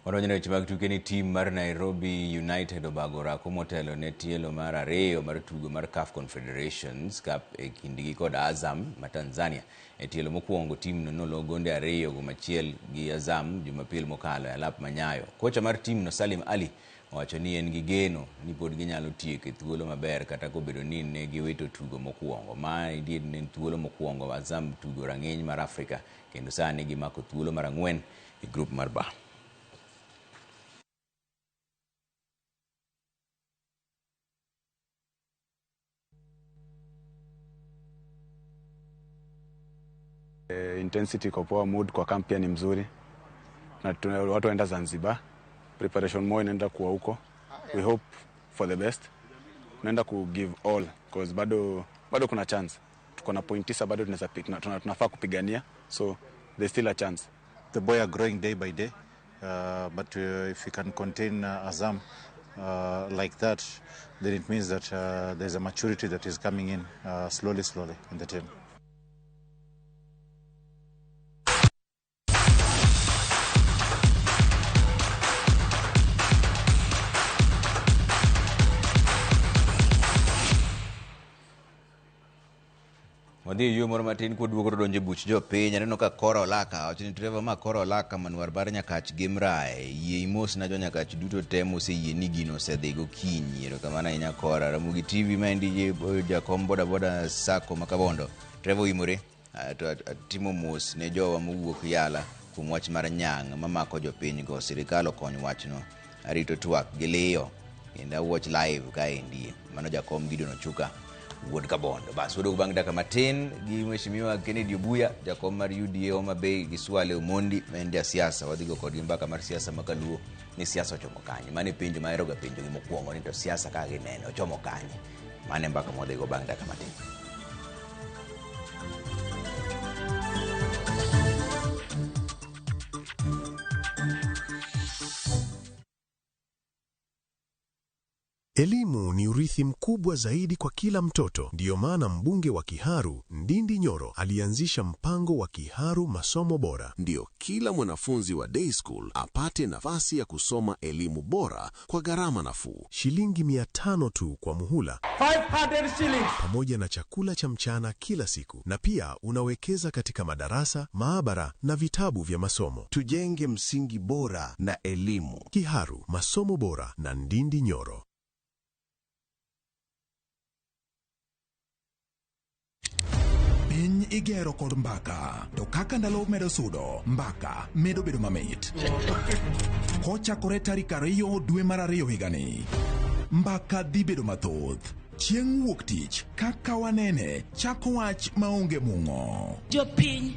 Wadonjone weche mag tuke ni tim mar Nairobi United obago rako motelo ne tielo mar ariyo mar tugo mar CAF Confederations Cup e kindgi kod Azam ma Tanzania. E tielo mokwongo tim no noloo gonde 2-1 gi Azam Jumapil mokalo e alap Manyayo. Kocha mar tim no Salim Ali owacho ni en gi geno ni pod ginyalo tieko e thuolo maber kata kobedo ni ne giwito tugo mokwongo. Ma idied ne thuolo mokwongo Azam tugo rang'iny mar Afrika kendo sani gimako thuolo mar 4 e grup mar ba. Intensity kwa poa, mood kwa camp pia ni mzuri na watu waenda Zanzibar, preparation more inaenda kuwa huko. We hope for the best, tunaenda ku give all because bado kuna chance, tuko na point 9 bado tunafaa kupigania, so there's still a chance. The boys are growing day by day, but if we can contain Azam like that, then it means that there's a maturity that is coming in slowly in the team. Wadhi yo moro matin kuduogo donje buch jo piny aneno ka Kora Olaka wacho ni driver ma Kora Olaka manwar bar Nyakach Gimrae yie imos na jo Nyakach duto temo se yie ni gino sedhigo kinyi ero kamana inya Kora Ramogi TV ma ndi jakom boda Sako Makabondo driver imore to timo mos ne jowa mowuok Yala kuom wach mar nyang' mamako jo piny go. Sirikal okony wachno arito twak gi liyo kendo watch live ka endi mano jakom Gideon Ochuka Wuod Kabondo. Bas wadog bang' dakika matin gi Mheshimiwa Kennedy Obuya jakom mar UDA Homa Bay gi Swale Omondi mende siasa wadhigo kod mbaka mar siasa makaluo ni siasa ochomo kanye mane pinje maero ga pinje mokwongo ni to siasa ka gineno ochomo kanye mane mbaka modhigo bang' dakika matin. Elimu ni urithi mkubwa zaidi kwa kila mtoto. Ndiyo maana mbunge wa Kiharu, Ndindi Nyoro, alianzisha mpango wa Kiharu Masomo Bora. Ndio kila mwanafunzi wa day school apate nafasi ya kusoma elimu bora kwa gharama nafuu. Shilingi 500 tu kwa muhula. 500 shillings. Pamoja na chakula cha mchana kila siku. Na pia unawekeza katika madarasa, maabara na vitabu vya masomo. Tujenge msingi bora na elimu. Kiharu Masomo Bora na Ndindi Nyoro. Piny igero kod mbaka, to kaka ndalo medo sudo, mbaka medo bedo mamit. Kochakore tarik 2 dwe mar 2 higani, mbaka dhi bedo mathoth. Chieng' wuok tich, kaka wanene, chako wach maonge mung'o. Jopiny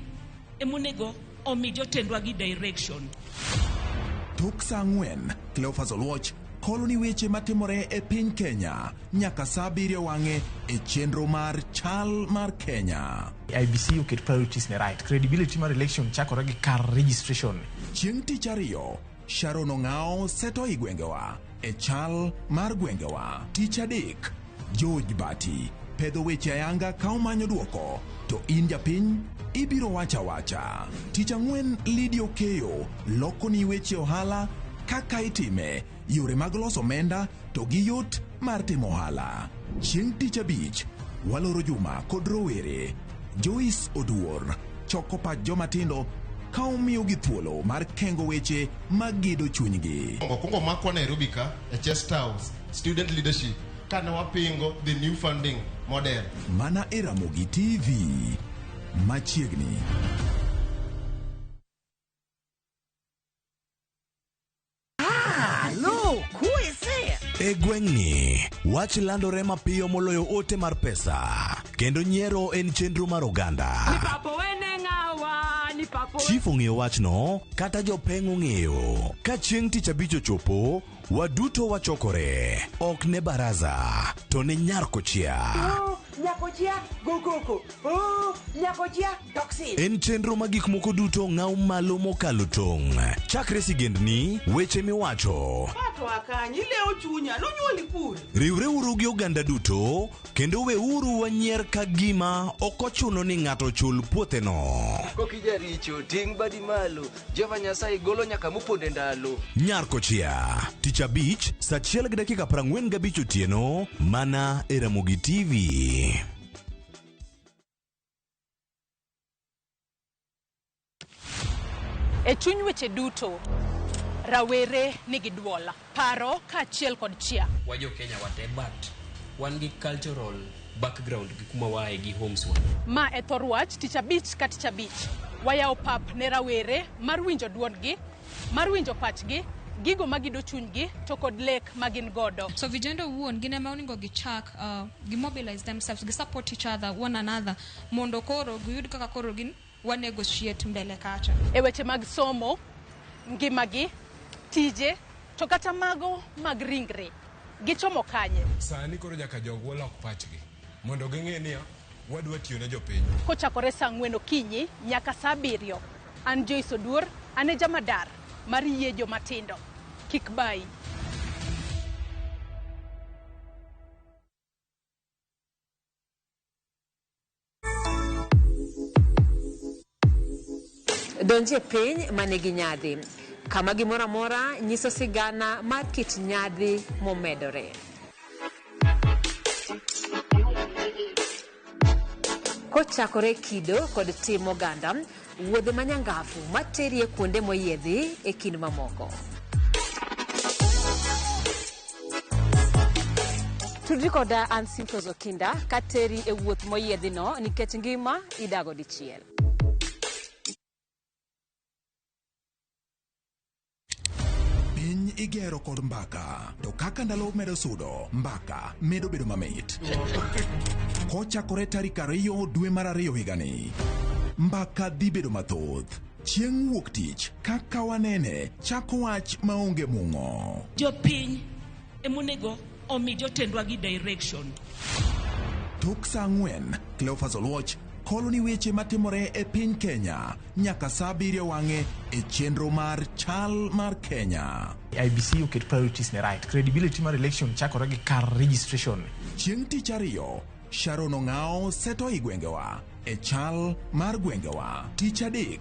emonego omi jotendwa gi direction. Tok saa 4, Cleophas Oluoch koloni weche matimore e piny Kenya nyaka saa 7 wang'e e chenro mar chal mar Kenya. IBC oket priorities ne right. Credibility mar election chakore gi kar registration. Chieng' tich ariyo, Sharon Ong'ao seto i gwengewa e chal mar gwengewa. Tich adek, George Bati pedho weche ayanga ka omanyo duoko, to in japiny ibiro wacha. Tich ang'wen, Lydia Okeyo loko ni weche ohala kaka itime, yore mag loso omenda to gi yot mar timo ohala. Chieng' tich abich, Waloro Juma kod rowere, Joyce Oduor choko pach jomatindo ka omiyo gi thuolo mar kengo weche mag gedo chunygi. Kungo makwa Nairobi ka e Chest House student leadership kana wapingo the new funding model. Mana e Ramogi TV machiegni. E gweng'ni, wach landore mapiyo moloyo ote mar pesa. Kendo nyiero en chenro mar oganda. Chief ong'eyo wachno, kata jopeng' ong'eyo. Ka chieng' tich abich ochopo, waduto wachokore. Ok ne baraza, to ne nyarkochia. Nyakochia gogoko. Nyakochia toxin. En chenro ma gik moko duto ng'aw malo mokalo tong'. Chakre sigendni, weche miwacho. ng'ato akanyi leo chunya nonyuoli kure. Riwreuru gi oganda duto kendo weuru wanyier ka gima ok ochuno ni ng'ato chul puotheno. Kokija richo ting' badi malo, Jehova Nyasaye golo nyaka moponde ndalo. Nyarkochia, Tich Abich, saa 1:45 otieno, mana e Ramogi TV. E chuny weche duto, rawere nigi duola, paro kaachiel kod chia. Wajo Kenya wate but wan gi cultural background gi kuma wae gi homes wa. Ma e thor wach Tich Abich ka Tich Abich. Wayawo pap ne rawere mar winjo duondgi, mar winjo pachgi, gigo magido chunygi to kod lek magin godo. So vijendo wuon gine ma oningo gichak gimobilize themselves, gisupport each other, one another, mondo koro giyud kaka koro gin wa negotiate mbele kacha. E weche mag somo, ngimagi, tije, to kata mago mag ringre. Gichomo kanye. Sani koro nyaka jogo olok pachgi mondo ging'e ni wadwa tiyo ne jopiny. Kochakore saa 4 okinyi nyaka saa 7. An Joyce Oduor, ane jamadar mar yie jomatindo. Kik bayi. Donje piny manigi nyadhi. Kama gimoro amora nyiso sigana mar kit nyadhi momedore. Kochakore kido kod tim oganda, wuodhe manyangafu materie kuonde moyiedhi e kind mamoko. Tudri koda Ansintos Okinda kateri e wuoth moyiedhi no nikech ngima idago dichiel. Piny igero kod mbaka, to kaka ndalo medo sudo, mbaka medo bedo mamit. Kochakore tarik 2 dwe mar 2 higani, mbaka dhi bedo mathoth. Chieng' wuok tich, kaka wanene, chako wach maonge mung'o. Jopiny emonego omi jotendwa gi direction. Tok saa 4, Cleophas Oluoch koloni weche matimore e piny Kenya nyaka saa 7 wang'e e chenro mar chal mar Kenya. IBC oket priorities ne right. Credibility mar election chakore gi kar registration. Chieng' tich 2, Sharon Ong'ao seto i gwengewa e chal mar gwengewa. Tich 3,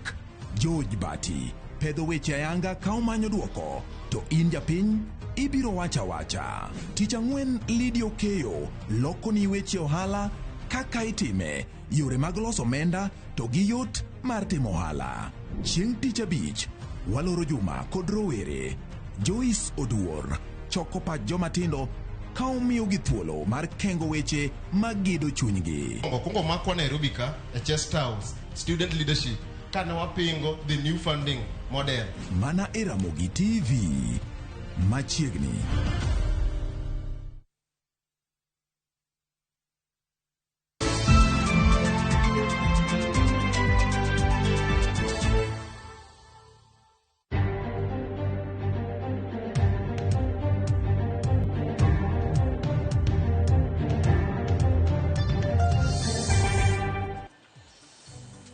George Bati pedho weche ayanga ka omanyo duoko, to in japiny ibiro wacha. Tich 4, Lydia Okeyo loko ni weche ohala kaka itime, yore mag loso omenda to gi yot mar timo ohala. Chieng' tich 5, waloro Juma kod rowere. Joyce Oduor choko pach jomatindo ka omiyo gi thuolo mar kengo weche magido chunygi. Kungo makwa Nairobi ka e Chest House student leadership kana wapingo the new funding model. Mana e Ramogi TV machiegni.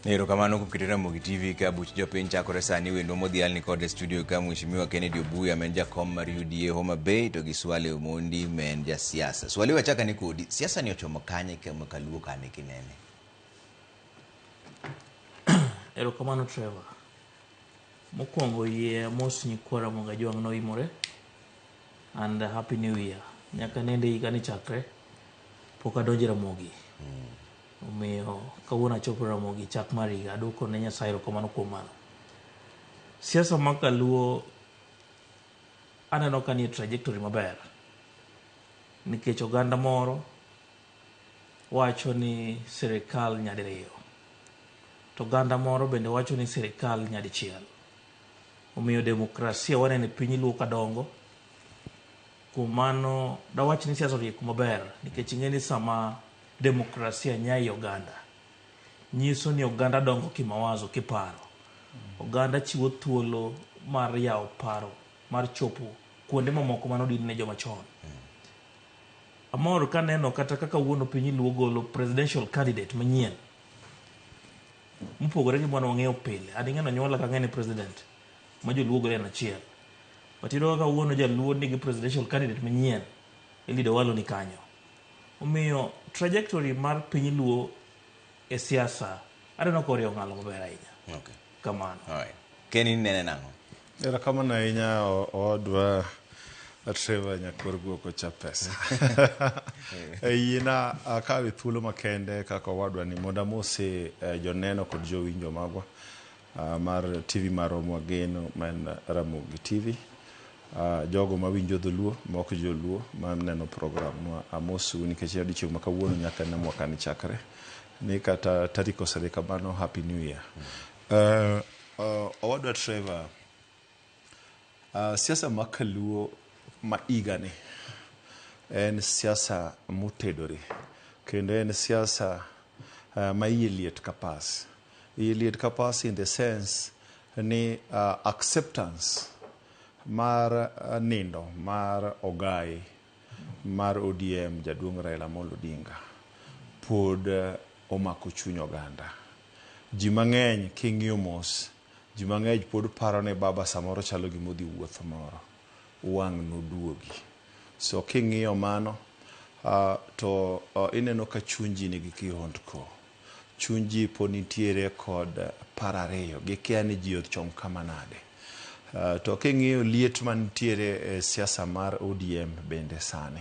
Erokamano kuom keto Ramogi TV ka buch jopiny chakore sani. Wendo modhial ni kod studio ka Mheshimiwa Kennedy Obuya men jakom mar UDA Homa Bay to gi Swale Omondi men ja siasa. Swale wachaka ni kodi siasa ni ochomo kanye kama kaluo kane kinene. Erokamano Trevor. Mokwongo yie mos nyikwara monga jwang' no imore and happy new year. Nyaka nende higa ni chakre pok adonjo Ramogi. Omiyo kawuono achopo Ramogi chak mar higa, adwoko ne Nyasaye erokamano kuom mano. Siasa ma kaluo aneno ka nie trajectory maber, nikech oganda moro wacho ni sirikal nyadiriyo, to oganda moro bende wacho ni sirikal nyadichiel. Omiyo demokrasia wanene piny luo kadongo. Kuom mano dawach ni siasa orieko maber, nikech ing'eni sama demokrasia nyai oganda nyiso ni oganda dongo kimawazo, kiparo. Oganda chiwo thuolo mar yawo paro mar chopo kuonde mamoko manodin ne joma chon. Amor kaneno kata kaka wuono piny luo golo presidential candidate manyien mopogore gi mwana wang'eyo pile. Ading'eno nyola ka ng'eni president ma joluo golo en achiel. but iyudo kaka wuono jaluo nigi presidential candidate manyien ilido walo ni kanyo. Omiyo trajectory mar piny luo e siasa adeno korio ng'alo maber ahinya. Okay. Kamano. Alright. Kenny nene nango? Erokamano ahinya owadwa Trevor Nyakorgo kocha pesa. Yina akawe thuolo makende kaka owadwa ni mondo amose joneno kod jowinjo magwa mar TV maromwa geno man Ramogi TV. Jogo mawinjo dholuo mok joluo maneno program amosu nikech odiochieng' ma kawuono nyaka ne mwaka ni chakre ni kata tarik osere kamano. Happy New Year. Owadwa Trevor, siasa ma kaluo ma igani en siasa motedore kendo en siasa ma iye liet kapas. Iye liet kapas in the sense ni acceptance mar nindo mar ogai mar ODM jaduong' Raila Amolo Odinga pod omako chuny oganda. Ji mang'eny king'iyo mos, ji mang'eny pod paro ne baba samoro chalo gimodhi wuoth moro wang' noduogi. So king'iyo mano to ineno ka chunji nigi kihondko. Chunji pod nitiere kod parareyo gikia ni ji ochom kama nade. To king'iyo liet mantiere e siasa mar ODM bende sani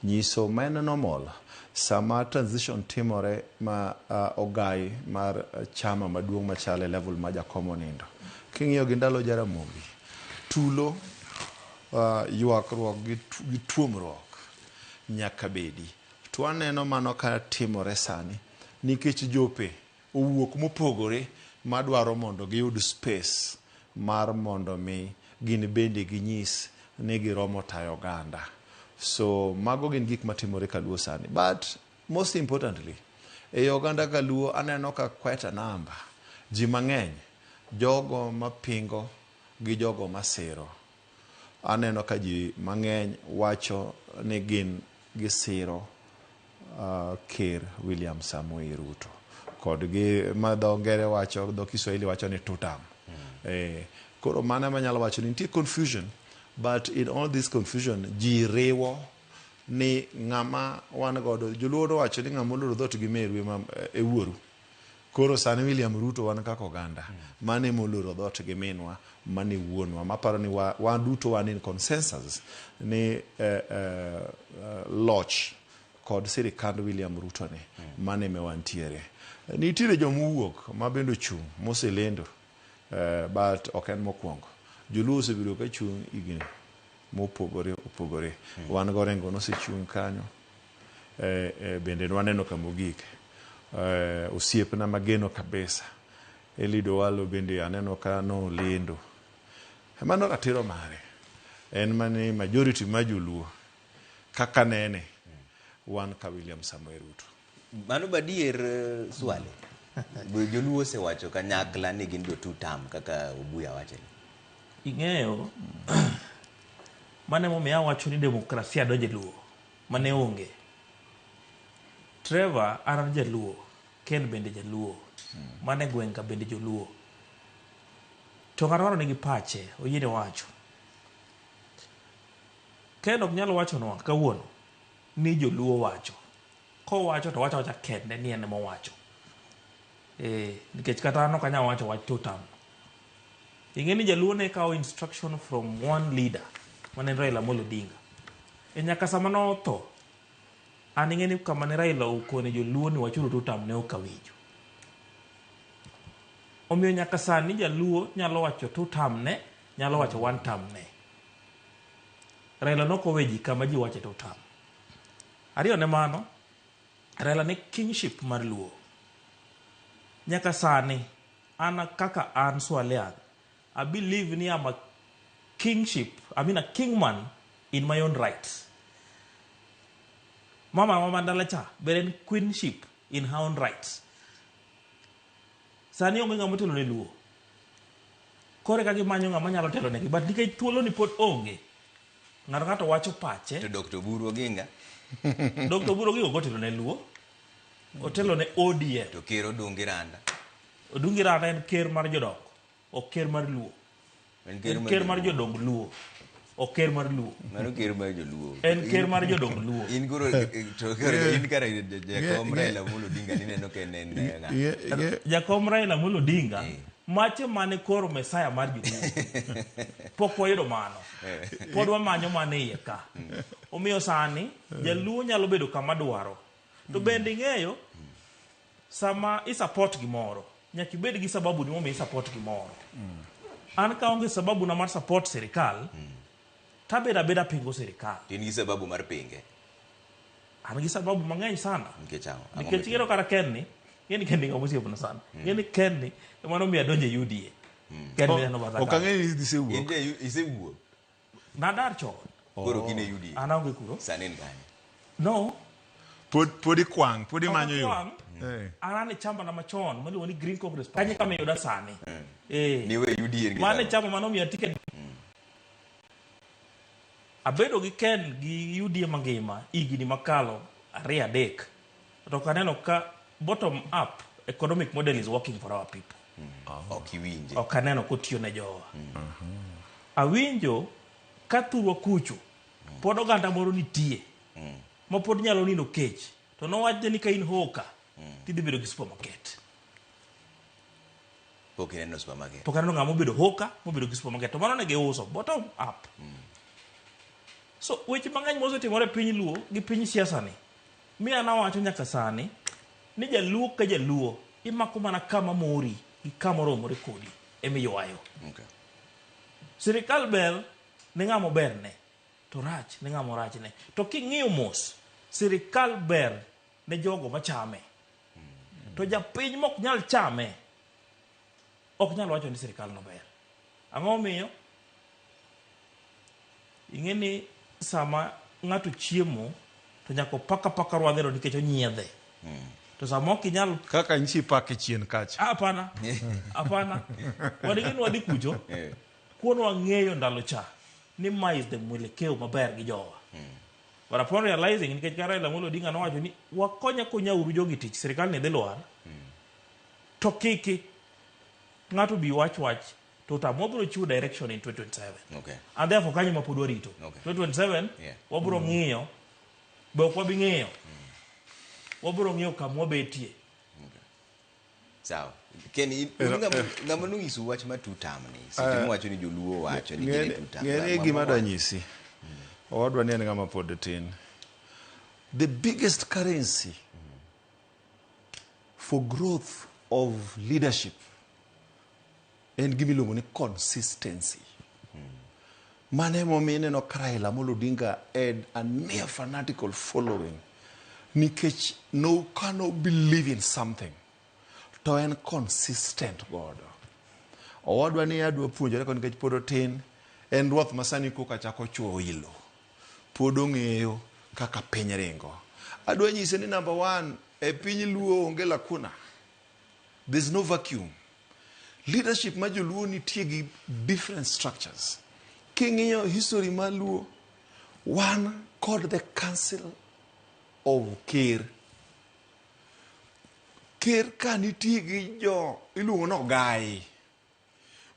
nyiso men normal sama transition timore ma ogai mar chama maduong' machale level ma jakomo nindo. King'iyo gi ndalo Jaramogi tulo ywakruok gi tuomruok nyaka bedi. To aneno mano ka timore sani nikech jope owuok mopogore madwaro mondo giyud space mar mondo mi gin bende ginyis ni giromo tayo oganda. So mago gin gik matimore kaluo sani. But most importantly, e oganda kaluo aneno ka quite a number ji mang'eny, jogo mapingo gi jogo masiro. Aneno ka ji mang'eny wacho ni gin gisiro Ker William Samoei Ruto kod gi madho ngere wacho, dho Kiswahili wacho ni tutam. Koro mana manyalo wacho ni nitie confusion, but in all this confusion ji riwo ni ng'ama wan godo. Joluo wacho ni ng'ama oloro dhot gi meru e wuoru. Koro sani William Ruto wan kaka oganda mane moloro dhot gi minwa mane wuonwa maparo ni wan duto wan in consensus ni loch kod sirikand William Ruto ne mane me wantiere. Nitiere jomowuok ma bendo chung' moselendo, but ok en mokwongo. Joluo osebedo ka chung' igni mopogore opogore. Wan gorengo nosechung' kanyo, bende waneno ka mogik osiepna mageno kabisa Elido Walo bende aneno ka no lendo. Mano ratiro mare en mane majority ma joluo kaka nene wan ka William Samoei Ruto. Mano badier Swale. Joluo se wacho kanyakla ni gin do tutam kaka Obuya wacho. Ing'eyo mane momiya wacho ni demokrasia donje luo mane onge. Trevor aran jaluo, Ken bende jaluo, mane gwenga bende joluo. To ng'ato nigi pache oyiene wacho. Ken ok nyalo wacho no kawuono ni joluo wacho. Kowacho to wacho wacha kende ni en mowacho. Nikech kata no kanya wacho wach tutam. Ing'e ni jaluo ne kawo instruction from one leader mane Raila Amolo Odinga. Nyaka sama no tho an ing'e ni kama ne Raila okone joluo ni wachuru tutam ne okawinjo. Omiyo nyaka sani jaluo nyalo wacho tutam ne, nyalo wacho one tam ne. Raila nokoweji kama ji wache tutam. Ariyo ne mano, Raila ne kingship mar luo. Nyaka sani, ana kaka an Swalean, I believe ni I'm a kingship, I mean a kingman in my own rights. Mama Mandala cha, beren queenship in her own rights. Sani onge ng'ama telo ne luo. Kore kagi manyo ng'ama nyalo telo negi, but nikech thuolo ni pod onge. Ng'ato wacho pache. To Dr. Buru Oginga. Dr. Buru Oginga otelo ne luo. Otelo ne ODM. To Ker Odungi Randa. Odungi Randa en ker mar jodongo, ok ker mar luo. En ker mar jodong Luo. Ok ker mar Luo. Mano ker mar joluo. En ker mar jodong Luo. In guru in kara Jakom Raila Amolo Odinga nineno ke nen Jakom Raila Amolo Odinga mache mane koro Mesaya mar joluo. Pok wayudo mano. Pod wamanyo mane iye ka. Omiyo sani jaluo nyalo bedo kama dwaro. To bende ing'eyo sama i-support gimoro nyaka ibed gi sababu ni momiyo i-support gimoro. An ka onge sababu na mar support sirikal tabeda abeda pingo sirikal. In gi sababu mar pinge? An gi sababu mang'eny sana. Nikech kero kara Kenni, ngeni Kenni ng'ama osiepna sana. Ngeni Kenni mano miyo adonje UDA. Kenni neno bataka. Ok ang'eni isewuok. Isewuok. Nadar chon. Koro kine UDA. An aonge kuro. Sani en kanye? No. Podi kwang, podi manyo yo. An e chamba na machon maluongo ni Green Congress. Kanye kama yuda sani. Niwe UDA. Mane chamba mano miya ticket. Abedo gi Ken gi UDA mangima igini makalo 2-3. To kaneno ka bottom up economic model is working for our people. Okiwinje. Ok aneno kotiyo ne jowa. Awinjo ka thurwa kucho pod oganda moro nitie ma pod nyalo nindo kech to nowachne ni ka in hoka tidhi bedo gi supermarket. Pok ineno supermarket. Pok aneno ng'ama obedo hoka mobedo gi supermarket to mano ne giuso bottom up. So weche mang'eny mosetimore piny Luo gi piny siasa ni miya nawacho nyaka sani ni jaluo ka jaluo imako mana kama mori gi kama romore kodi emiywayo. Sirikal ber ne ng'ama ber ne to rach ne ng'ama rach ne. To king'iyo mos sirikal ber ne jogo machame. To japiny mok nyal chame ok nyal wacho ni sirikal no ber. Ang'o miyo? Ing'eni sama ng'ato chiemo to nyaka paka rwadhero nikech onyiedhe. To sama ok inyal kaka nchi pake chien kacha. Hapana. Hapana. Wadigi wadhi kucho. Kuon wang'eyo ndalo cha ni ma is the mwelekeo maber gi jowa. But upon realizing nikech Raila Amolo Odinga nowacho ni wakonya uru jogi tich sirikal ne dhi lwar. To kiki ng'ato bi wach to tamobro chiwo direction in 2027. And therefore kanyo mapod warito. 2027 wabro ng'iyo be ok wabi ng'iyo. Wabro ng'iyo kama wabetie. Sawa. Kenny, ng'ama nonyiso wach ma two-term ni. Sitimo wacho ni joluo wacho ni gine two-term. Ng'ene gima danyisi. Owadwa ni en ng'ama pod tin. The biggest currency for growth of leadership en gimiluongo ni consistency. Mane momiyo ineno ka Raila Amolo Odinga had a near fanatical following nikech no cannot believe in something to en consistent godo. Owadwa ni adwa puonjore kon nikech pod otin en ruoth masani koka chako chuo ilo. Pod ong'eyo kaka piny ringo. Adwa nyise ni number 1 e piny Luo onge lakuna. There's no vacuum. Leadership ma joluo nitie gi different structures. King'iyo history ma Luo, one called the Council of Ker. Ker ka nitie gi jo iluongo no gai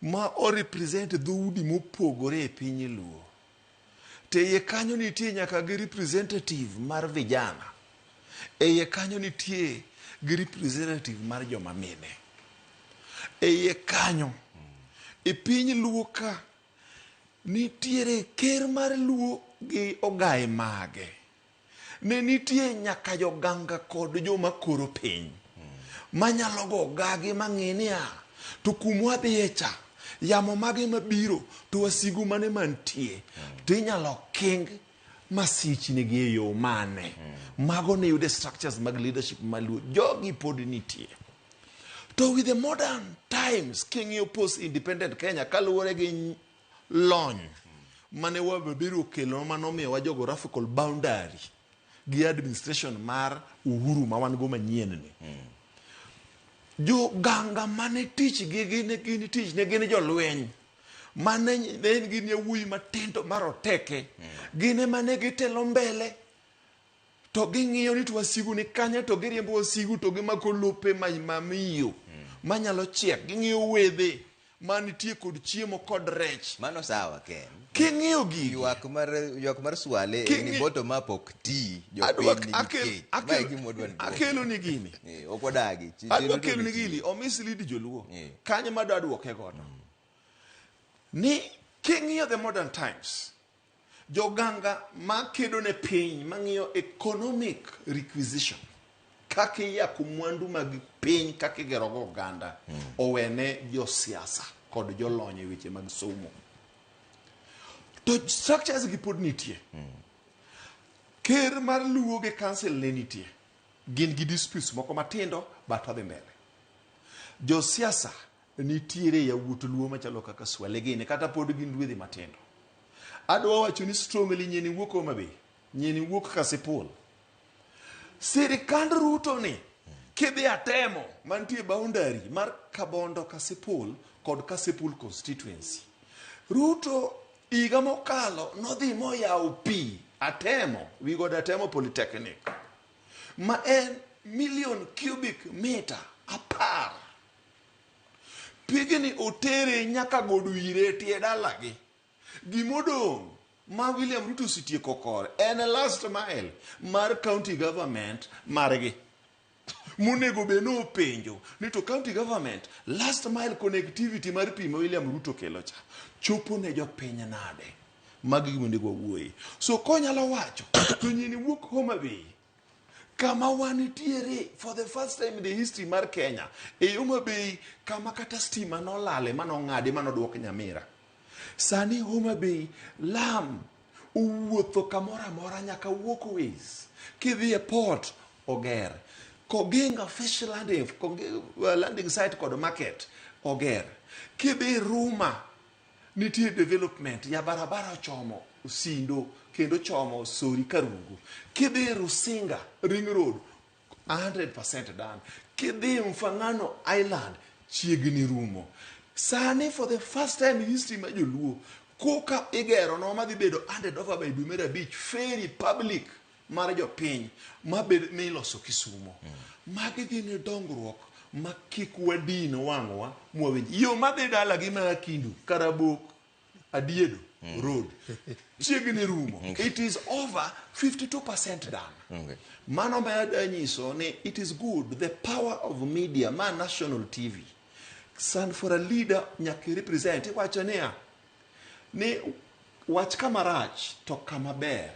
ma o represent dhoudi mopogore e piny Luo. Te iye kanyo nitie nyaka gi representative mar vijana. E iye kanyo nitie gi representative mar joma mine. E iye kanyo e piny Luo ka nitiere ker mar Luo gi ogai mage. Ne nitie nyaka joganga kod joma koro piny. Manyalo go gagi mang'inia to kumwa dhiye cha yamo mage mabiro to wasigu mane mantie to inyalo king masichni gi e yo mane. Mago ne yude structures mag leadership maluo jogi pod nitie. To with the modern times king'iyo post independent Kenya kaluwore gi lony mane wabiro kelo manomiyo wa geographical boundary gi administration mar uhuru ma wan go manyien ni. Jo ganga mane tich gi gin tich ne gin jolweny mane ne gin yawuoyi matindo maroteke gine mane gitelo mbele to ging'iyo ni wasigu ni kanya to giriembo wasigu to gimako lope mamiyo manyalo chiek. Ging'iyo wedhe manitie kod chiemo kod rech. Mano sawa Ken. King'iyo gigi. Ywak mar Swale ni bottom up ok ti jopiny nigi kech. Mae gimodwa ni. Akelo ni gini. Ok odagi. Adwa kelo ni gini. Omislid joluo. Kanye madwa duoke godo. Ni king'iyo the modern times. Joganga makedo ne piny mang'iyo economic requisition. Kaka iyako mwandu mag piny kaka igero go oganda owene josiasa kod jolony e weche mag somo. To structures gi pod nitie. Ker mar Luo gi council ne nitie. Gin gi disputes moko matindo but odhi mbele. Josiasa nitiere yawuot Luo machalo kaka Swale gini kata pod gin ruedhi matindo. Adwa wacho ni strongly Nyieni wuok Homa Bay, Nyieni wuok Kasipul. Sirikand Ruto ni kidhi atemo mantie boundary mar Kabondo Kasipul kod Kasipul constituency. Ruto higa mokalo nodhi moyawo pi atemo wigodo atemo polytechnic ma en million cubic meter apar. Pigni otere nyaka godo ire tie dalagi. Gimodong ma William Ruto sitieko kore en last mile mar county government margi. Monego be no penjo ni to county government last mile connectivity mar pi ma William Ruto kelo cha chopo ne jopiny nade. Magi monego wuoyi. So konyalo wacho to Nyieni wuok Homa Bay kama wanitiere for the first time in the history mar Kenya e Homa Bay kama kata stima nolale manong'adi manodwok Nyamira. Sani Homa Bay lam uwuotho kamora mora nyaka walkways. Kidhi e port oger. Koginga fish landing site kod market oger. Kidhi Ruma nitie development ya barabara chomo Sindo kendo chomo Sori Karungu. Kidhi Rusinga ring road 100% done. Kidhi Mfangano Island chiegni rumo. Sani for the first time in history ma joluo koka igero no madhi bedo handed over by dwe mar abich ferry public mar jopiny miloso Kisumo. Magi gin dongruok ma kik wadino wang'wa mwawinj. Yo madhi dala gi ma Kindu Karabok Adiedo road chiegni rumo. It is over 52% done. Mano ma nyiso ni it is good the power of media ma national TV. Stand for a leader nyaka represent wacho niya ni wach kamarach to kamaber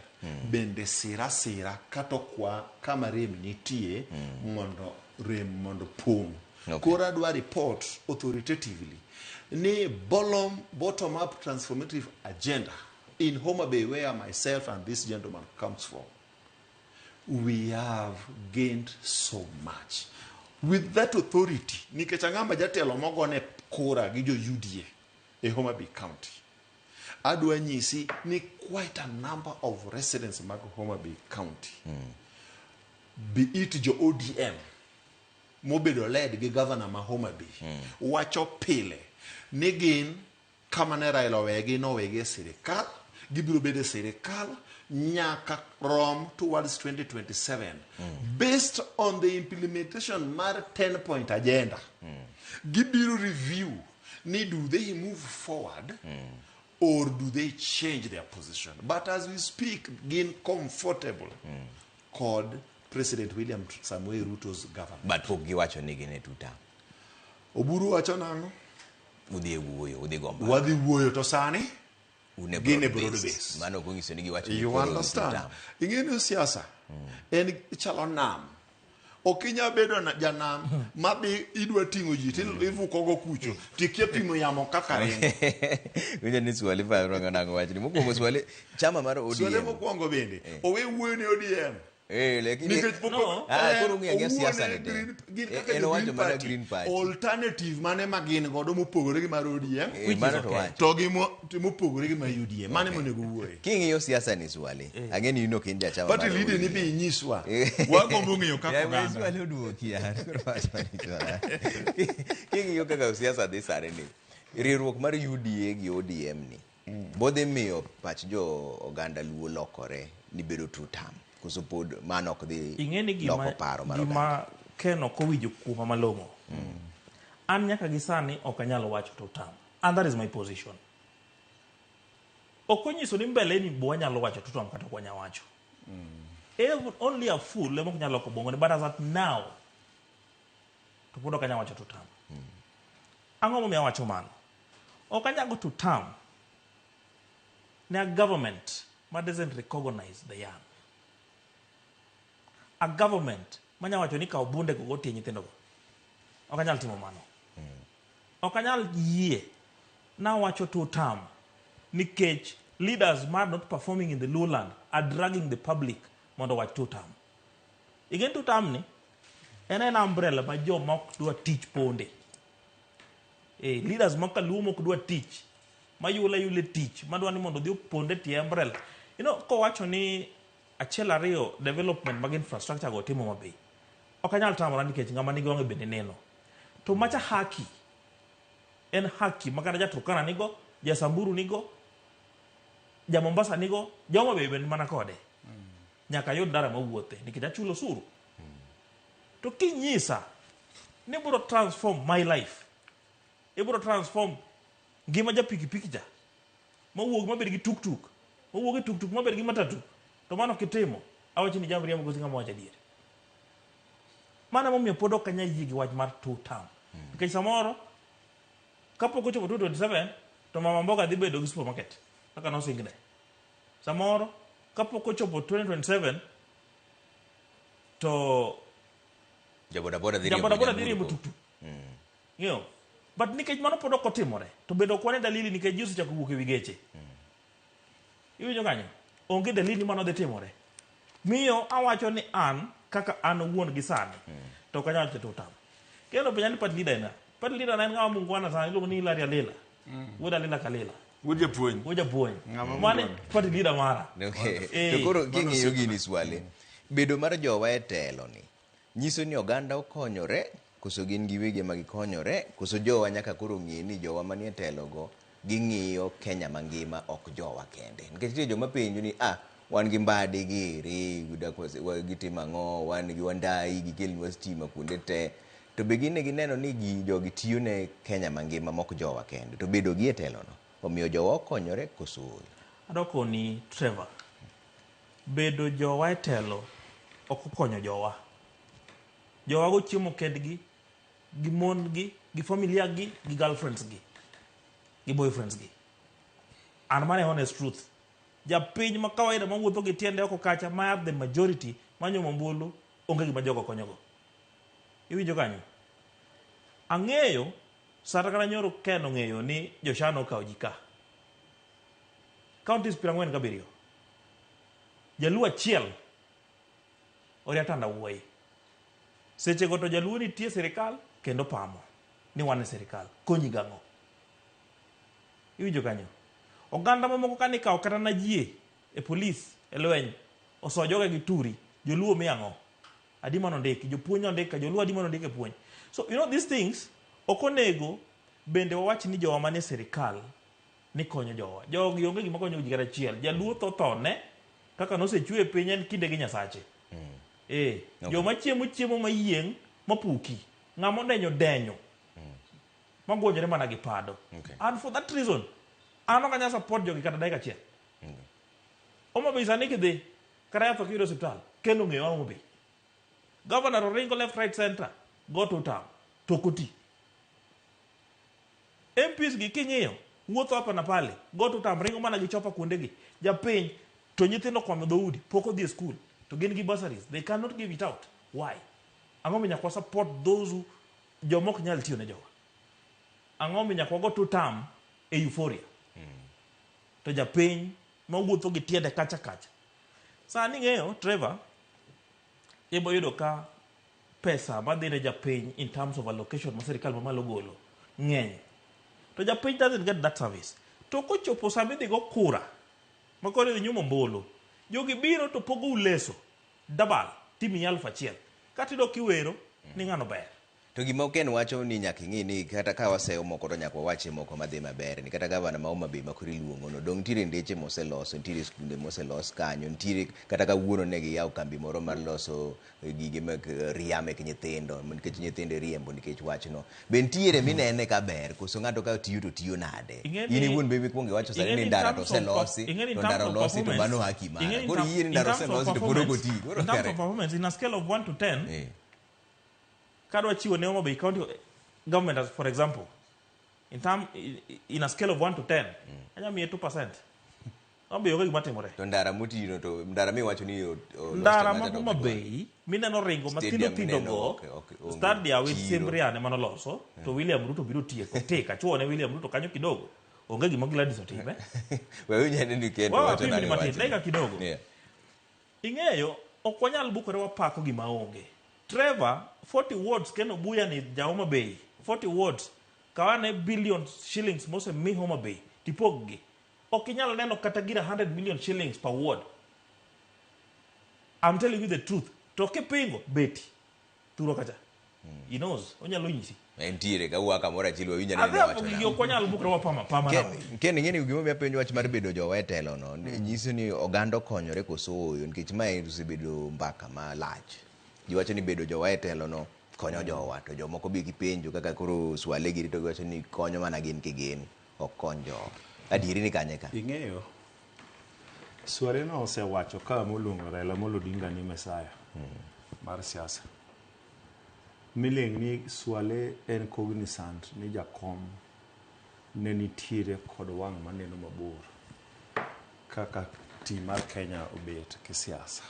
bende sira kata kwa kama rem nitie mondo pong. Koro adwa report authoritatively ni bottom up transformative agenda in Homa Bay where myself and this gentleman comes from. We have gained so much. With that authority, nikech ang'ama jatelo mogone kura gi jo UDA e Homa Bay County. Adwa nyisi ni quite a number of residents mag Homa Bay County. Be it jo ODM, mobedo led gi governor ma Homa Bay. Wacho pile ni gin kama ne Raila owegi nowegi e sirikal, gibiro bedo e sirikal nyaka rom towards 2027 based on the implementation mar 10-point agenda. Gibiro review ni do they move forward or do they change their position. But as we speak, gin comfortable kod President William Samuel Ruto's government. But pok giwacho ni gin e tuta. Oburu wacho nang'o? Udhi wuoyo, udhi gomba. Wadhi wuoyo to sani gin e broad base. Mano kunyiso ni giwacho ni you understand. Ing'eni siasa en chalo nam. Okinya bedo na janam mabi idwa ting'o ji tivuko go kucho tikia pimo yamo kaka ringo. Winjo ni Swale paro ng'ango wacho ni mokwongo Swale chama mar ODM. Swale mokwongo bende owe wuoyo ni ODM. Lakini koro ng'e siasa ne en wacho mana Green Party. Alternative mane magin godo mopogore gi mar ODM mano to wacho to gi mopogore gi mar UDA mane monego wuoye. King'iyo siasa ni Swale ang'e ni ino kin jachama but leader ni bi nyiswa wagombo ng'eyo kaka oganda Swale oduoki ya king'iyo kaka siasa dhi sare ni riwruok mar UDA gi ODM ni bodhi miyo pach jo oganda Luo lokore ni bedo two term. Kusupod manok dhi loko paro mar gima Ken ok owinjo kuma malong'o. an nyaka gi sani ok anyalo wacho to tam, and that is my position. Ok onyiso ni mbele ni bo anyalo wacho to tam kata ok wanya wacho. Only a fool emo nyalo ko bongo, but as at now to pod ok anyalo wacho to tam. Ang'o momiyo awacho mano? Ok anyalo to tam ne a government that doesn't recognize the young. A government manya wacho ni ka bunde go gotie nyithindo go. Ok anyal timo mano. Ok anyal yie na wacho to tam nikech leaders are not performing in the lowland are dragging the public mondo wach to tam. Igen to tam ni en umbrella ma jo mok dwa teach ponde. Leaders mok lumo ok dwa teach yule teach madwa ni mondo dhi ponde tie umbrella. Ko wacho ni achiel ariyo development mag infrastructure go timo maber. Ok anyal tamora nikech ng'ama nigi wang'e bende neno. To macha haki en haki makata Jaturkana nigo, Jasamburu nigo, Jamombasa nigo, Joma be bende mana kode. Nyaka yud ndara mawuothe nikech achulo osuru. To kinyisa ni biro transform my life. Ibiro transform ngima ja pikipiki ja. Mawuog mabed gi tuk-tuk. Mawuog gi tuk-tuk mabed gi matatu. To mano kitimo, awachi ni jambo riambo gosi ng'ama wacho adier. Mana momiyo pod ok anyal yie gi wach mar to tam. Nikech samoro kapok ochopo 2027 to mama mboga dhi bedo gi supermarket kaka nosingne. Samoro kapok ochopo 2027 to jabodaboda dhi riembo tuk-tuk. But nikech mano pod ok otimore to bedo kwane dalili nikech ji osechako wuok ewi geche. Iwinjo kanyo? Onge dalili mano dhi timore. Miyo awacho ni an kaka an owuon gi sani to ok anyal wacho to tam. Kendo penja ni party leader na. Party leader na en ng'ama mungwana sani iluongo ni Hilary Alela. Wuod Alela Kalela. Wuod japuonj. Mane party leader mara. To koro king'iyo gini swale. Bedo mar jowa e telo ni nyiso ni oganda okonyore koso gin giwegi ma gikonyore koso jowa nyaka koro ng'e ni jowa manie telo go ging'iyo Kenya mangima ok jowa kende. Nikech nitie joma penjo ni wan gi mbade giri gitimo ang'o, wan gi wandai gikelnwa stima kuonde te, to be gine gineno ni jogi tiyo ne Kenya mangima mok jowa kende, to bedo gi e telo no omiyo jowa okonyore koso. Adoko ni Trevor, bedo jowa e telo ok okonyo jowa. Jowa go chiemo kendgi gi mon gi familia gi girlfriends gi boyfriends gi. And man honest truth. Japiny ma kawaida ma wuotho gi tiende oko kacha ma the majority manyomo mbulu onge gima jogo konyogo. Iwinjo kanyo? Ang'eyo sata kana nyoro Ken ong'eyo ni Joshano okawo jika. Counties 47. Jaluo achiel oriatanda wuoyi. Seche go to jaluo nitie sirikal kendo pamo ni wan e sirikal konyi gang'o. Iwinjo kanyo? Oganda mamoko kani kawo kata na jie e polis e lweny osojoge gi turi joluo miang'o adi mano ndiki jopuonj ondika joluo adi mano ndiki e puonj. So these things okonego bende wawach ni jowa manie sirikal ni konyo jowa. Jogi onge gima konyo ji kata achiel. Jaluo thone kaka nosechwe piny en kinde gi Nyasache. Joma chiemo mayieng mapuki ng'ama denyo magwonyore mana gi pado. And for that reason an ok anyal support jogi kata dakika achiel. Homabay sani kidhi kata yath ok yud osiptal kendo ng'eyo Homabay. Governor oringo left right center go to town tokoti. MPs gi king'iyo wuotho hapa na pale go to town ringo mana gi chopa kuondegi. Japiny to nyithindo kwamo dhoudi pok odhi e school to gin gi bursaries they cannot give it out. Why? Ang'o minya kwa support those who jomok nyal tiyo ne jowa. Ang'o minya kwa go to town e euphoria. To japiny ma wuotho gi tiende kacha kacha. Sani ng'eyo Trevor ibo yudo ka pesa madhi ne japiny in terms of allocation ma sirikal mamalo golo ng'eny. To japiny doesn't get that service. To kochopo sama idhi go kura ma koro idhi nyumo mbulu jogi biro to pogo uleso double timi 1,000 kata idok iwero ni ng'ano ber. To gima Ken wacho ni nyaka ing'i ni kata ka waseyo moko to nyaka wawache moko madhi maber ni kata gavana ma Homa Bay makori luongo no dong nitiere ndeche moseloso, nitiere skunde moselos kanyo, nitiere kata kawuono ne giyawo kambi moro mar loso gige mag riya mek nyithindo nikech nyithindo riembo nikech wachno. Be nitiere minene ka ber koso ng'ato ka tiyo to tiyo nade? In iwuon be mikwongo iwacho sani ni ndara to oselosi to ndara olosi to mano haki mara. Koro yie ni ndara oselosi to pod ok oti. In terms of performance, in a scale of 1 to 10, kadwa chiwo ne Homa Bay County government as for example, in a scale of 1 to 10, anya miye 2%. Obe yoga gima timore. To ndara motino to ndara miwacho ni ndara ma Homa Bay mineno ringo mathindo thindo go stadia we sembriane manoloso to William Ruto biro tieko teka chuone William Ruto kanyo kidogo onge gima Gladys otime. Wewe nyane ni kendo wacho na ni dakika kidogo. Ing'eyo ok wanyal bukore wapako gima onge. Trevor 40 words keno buya ni ja Homa Bay 40 words kawane billions shillings mose mi Homa Bay tipoggi okinyal neno kata gira 100 million shillings per word. I'm telling you the truth. Toke pingo beti thuro kacha. He knows onyalo nyisi entiere ka uwa kamora chilwa winya ne wacho na yo konyal bukro wa pama na ken ngeni gimo mi apenjo wach mar bedo jowetelo no nyisi ni ogando konyore koso oyo nikech mae osebedo mbaka ma lach ji wacho ni bedo jowetelo no konyo jowa to jomoko bi gipenjo kaka koro swale giri to wacho ni konyo mana gin kigen ok konjo adieri ni kanye ka ing'eyo swale no osewacho ka moluongo Raila Amolo Odinga ni Mesaya mar siasa miling ni swale en cognizant ni jakom ne nitiere kod wang' maneno mabor kaka tim mar Kenya obet kisiasa.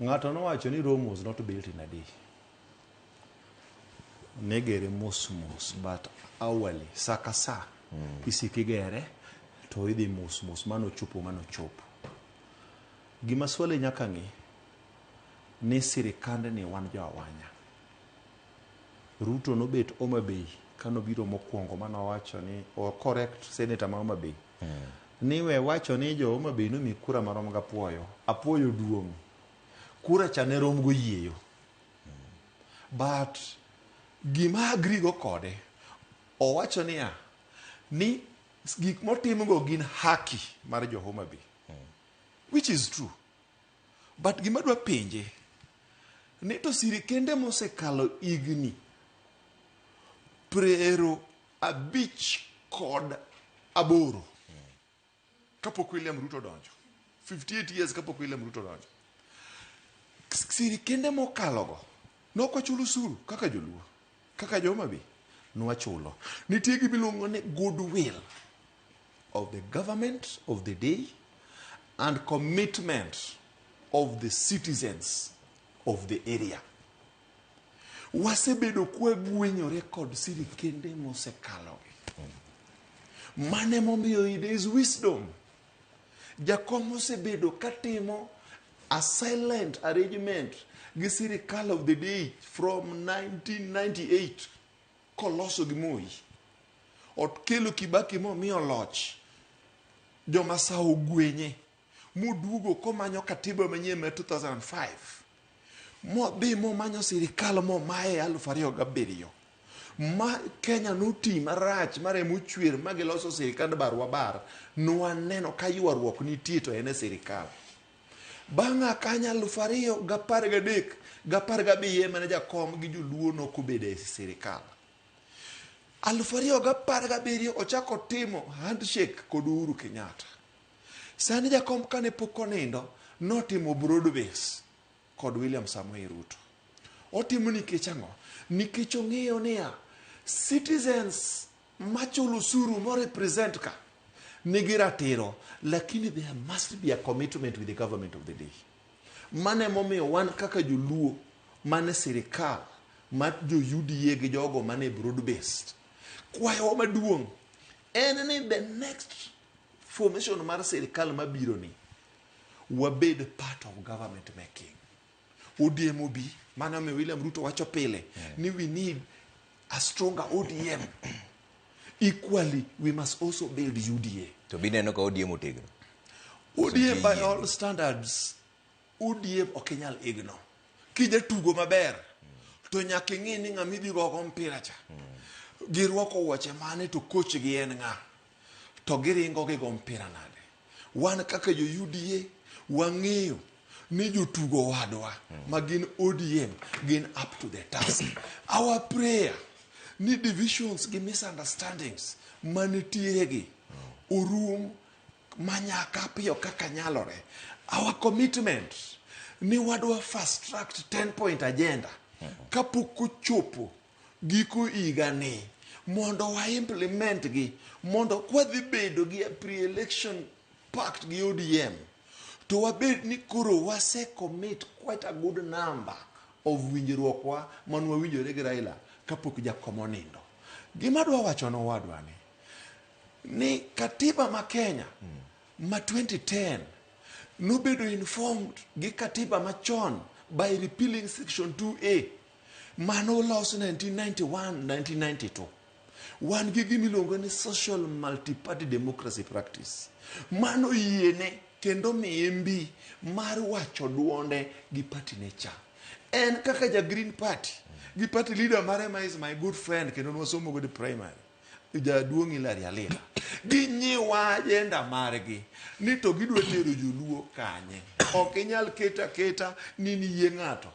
Ng'ato nowacho ni Rome was not built in a day. Negere mos but awali sakasa isikigere to idhi mos mano chopo. Gima swale nyaka ng'i ni sirikande ni wan jowanya. Ruto nobet Homa Bay kano biro mokwongo manowacho ni or correct senator ma Homa Bay ni we wacho ni jo Homa Bay nomi kura marom ga apuoyo duong' kura chane rom go yieyo but gima agree go kode owacho ni gik motim go gin haki mar jo Homa Bay which is true but gima dwa penje ni to sirikende mosekalo igni 58 kapok William Ruto donjo 58 years kapok William Ruto donjo sirikende mokalogo nokochulo usuru kaka joluo kaka jo Homa Bay nwachulo nitie gimiluongo ni goodwill of the government of the day and commitment of the citizens of the area. Wasebedo kwagwenyore kod sirikende mosekalo. Mane momiyo there is wisdom. Jakom osebedo katimo a silent arrangement gi sirikal of the day from 1998 koloso gi Moi. Okelo Kibaki momiyo loch. Joma sao gwenye. Mudugo komanyo katiba manyien ma 2005 modhi momanyo sirikal momaye 2007 ma Kenya noti marach mare mochwer magiloso sirikand barwa bar nwaneno ka ywaruok nitie to ene sirikal bang'a kanya 2013 mane jakom gi joluo nokobede e sirikal 2017 ochako timo handshake kod Uhuru Kenyatta. Sani jakom kane pok onindo notimo broad base kod William Samoei Ruto. Otimo nikech ang'o? Nikech ong'eyo niya citizens machulo usuru mo represent ka nigi ratiro lakini there must be a commitment with the government of the day. Mane momiyo wan kaka joluo mane sirikal ma jo UDA gi jogo mane broad based kwayo maduong' en ni the next formation mar sirikal mabiro ni wabed part of government making. ODM obi mana me William Ruto wacho pile ni we need a stronger ODM. Equally we must also build UDA. To bineno ka ODM otegno. ODM by all standards ODM okenyal igno. Kija tugo maber to nyaka ing'i ni ng'ama idhi gogo mpira cha girwako wuoche mane to coach gi en ng'a to giringo gigo mpira nade. Wan kaka jo UDA wang'eyo ni jotugo wadwa ma gin ODM gin up to the task. Our prayer ni divisions gi misunderstandings manitiere gi orum manyaka piyo kaka nyalore. Our commitment ni wadwa fast track 10-point agenda kapok ochopo giko higa ni mondo wa implement gi mondo kwadhi bedo gi pre-election pact gi ODM to wabed ni koro wase commit quite a good number of winjruokwa man wawinjore gi Raila kapok jakomo nindo. Gima dwa wacho no wadwa ni katiba ma Kenya ma 2010 nobedo informed gi katiba machon by repealing section 2A mano los 1991-1992. Wan gi gimiluongo ni social multi-party democracy practice. Mano yiene kendo miye mbi mar wacho duonde gi party nature. En kaka ja Green Party gi party leader mare ma is my good friend kendo nwasomo go di primary. Jaduong' Hilary Alila. Ginyiwa agenda margi ni to gidwa tero joluo kanye. Ok inyal keta ni yie ng'ato.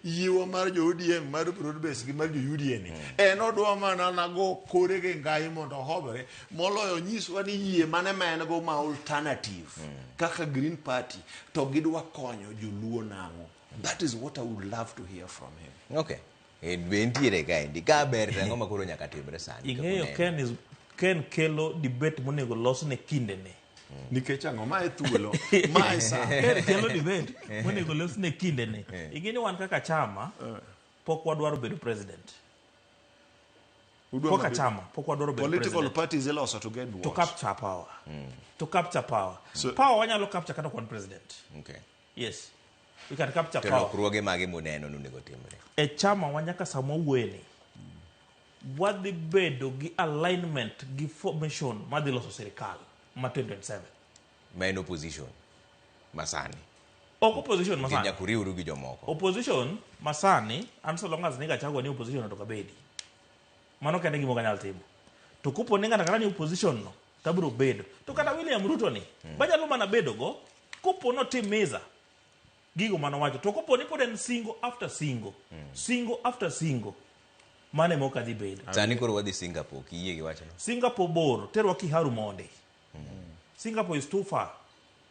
Yiwa mar jo ODM mar broad base gi mar jo UDA ni. En odwa mana nago kore ge ngai mondo hobore moloyo nyiswa ni yie mane men go ma alternative kaka Green Party to gidwa konyo joluo nango. That is what I would love to hear from him. Okay. Bentiere kaendi ka ber rango makoro nyaka timre sani. Ing'eyo Ken kelo debate monego los ne kinde ne. Nikech ang'o ma e thuolo ma e sa Ken kelo debate monego los ne kinde ne. Ing'eni wan kaka chama pok wadwaro bedo president. Pok chama pok wadwaro bedo president. Political parties iloso to get what? To capture power. To capture power. So, power wanyalo capture kata kwan president. Okay. Yes. We can capture power. Lokruoge mage moneno nunego timre. E chama wanyaka samo wueni. Wadhi bedo gi alignment gi formation madhi loso serikal ma 2027. Main opposition masani. Opposition masani. Kenya kuriuru gi jomoko. Opposition masani and so long as nigga chagwa ni opposition to kabedi. Mano kende gimo kanyal timo. To kupo ninga nakara ni opposition no tabro bedo. To kata William Ruto ni. Baja luma na bedo go kupo no timeza. Gigo mano wacho to kopo ni pod en single after single single after single mane moka dhi bedo sani koro wadhi Singapore kiyie gi wacho no Singapore bor terwa Kiharu monde Singapore is too far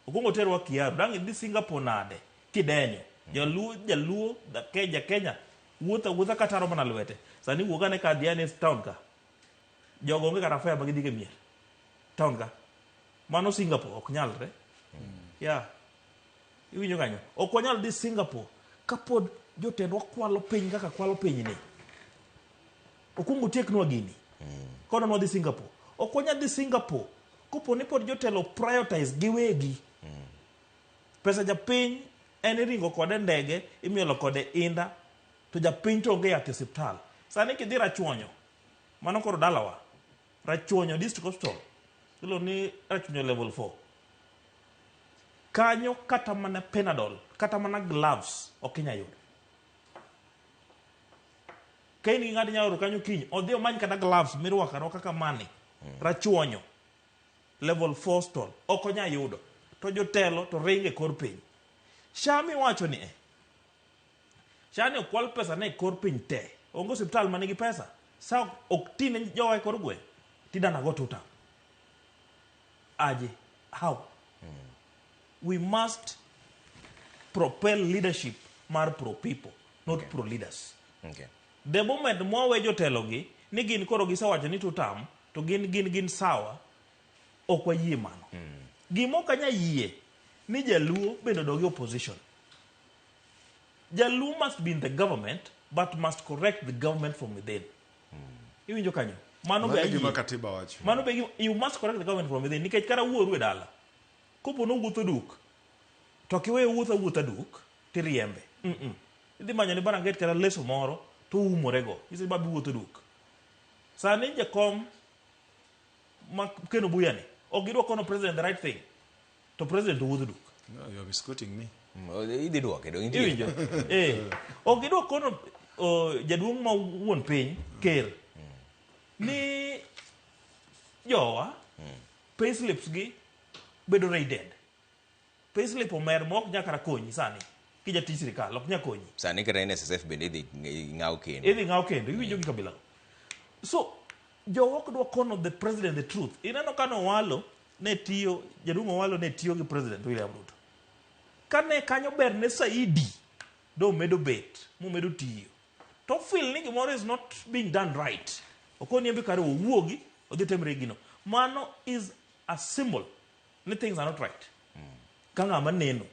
ugongo terwa Kiharu dangi di Singapore nade kidenyo jaluo da Kenya wuotha kataro mana lwete sani wuoga ne ka Diane town ka jogo nge kata fare bagidhi ke mier town ka mano Singapore ok nyalre Iwinjo kanyo. Ok wanyal dhi Singapore kapod jotendwa kwalo piny kaka kwalo piny ni. Okungu teknwa gini. Kono no dhi Singapore. Ok wanyal dhi Singapore kopo ni pod jotelo prioritize giwegi. Pesa japiny en ringo kode ndege imiolo kode inda to japiny to onge yath e osiptal. Sani kidhi Rachuonyo. Mano koro dalawa. Rachuonyo district hospital. Ilo ni Rachuonyo level 4. Kanyo kata mana Panadol, kata mana gloves okinya yudo. Kaini ngadi nyawro kanyo kinyo, odhi omany kata gloves mirwakaro kaka mani. Rachuonyo level 4 stall okonya yudo. To jotelo to ringe kor piny. Shami wacho ni Shani okwal pesa ne kor piny te. Ongo hospital manigi pesa. Sa oktine jowa kor gwe. Tidana go tuta. Aje how? We must propel leadership mar pro people, not pro leaders. Okay. The moment mwawe jotelo gi ni gin koro gisewacho ni tutam to gin sawa ok wayie mano. Gimo kanya yie ni jaluo bedo dogi opposition. Jaluo must be in the government but must correct the government from within. Iwinjo kanyo. Mano be gima katiba wacho. Mano be you must correct the government from within. Nikech kara wuoru e dala. Kopo no wuotho duk. To kiwe wuotho duk tiriembe. Idhi manyo ni baranget kata leso moro to umorego. Isi babi wuotho duk. Sani jakom ma keno buyani. Ogidwa kono president the right thing. To president wuotho duk. No, you're biscuiting me. Idhi duoke do intie. Ogidwa kono jaduong' ma wuon piny ker ni jowa payslips gi bedo raided. Payslip omer mok nyaka konyi sani kija tich sirikal ok nyakonyi. Sani kata NSSF bende idhi ng'aw kendo. Idhi ng'aw kendo iwinjo gi kabila. So jowa ok dwa kono the president the truth. Ineno kano Owalo ne tiyo jaduong' Owalo ne tiyo gi president William Ruto. Kane kanyo ber ne Saidi do medo bet mo medo tiyo. To feel ni gimoro is not being done right. Okoni embe kare owuogi odhi temre gino. Mano is a symbol ni things are not right. Kanga maneno.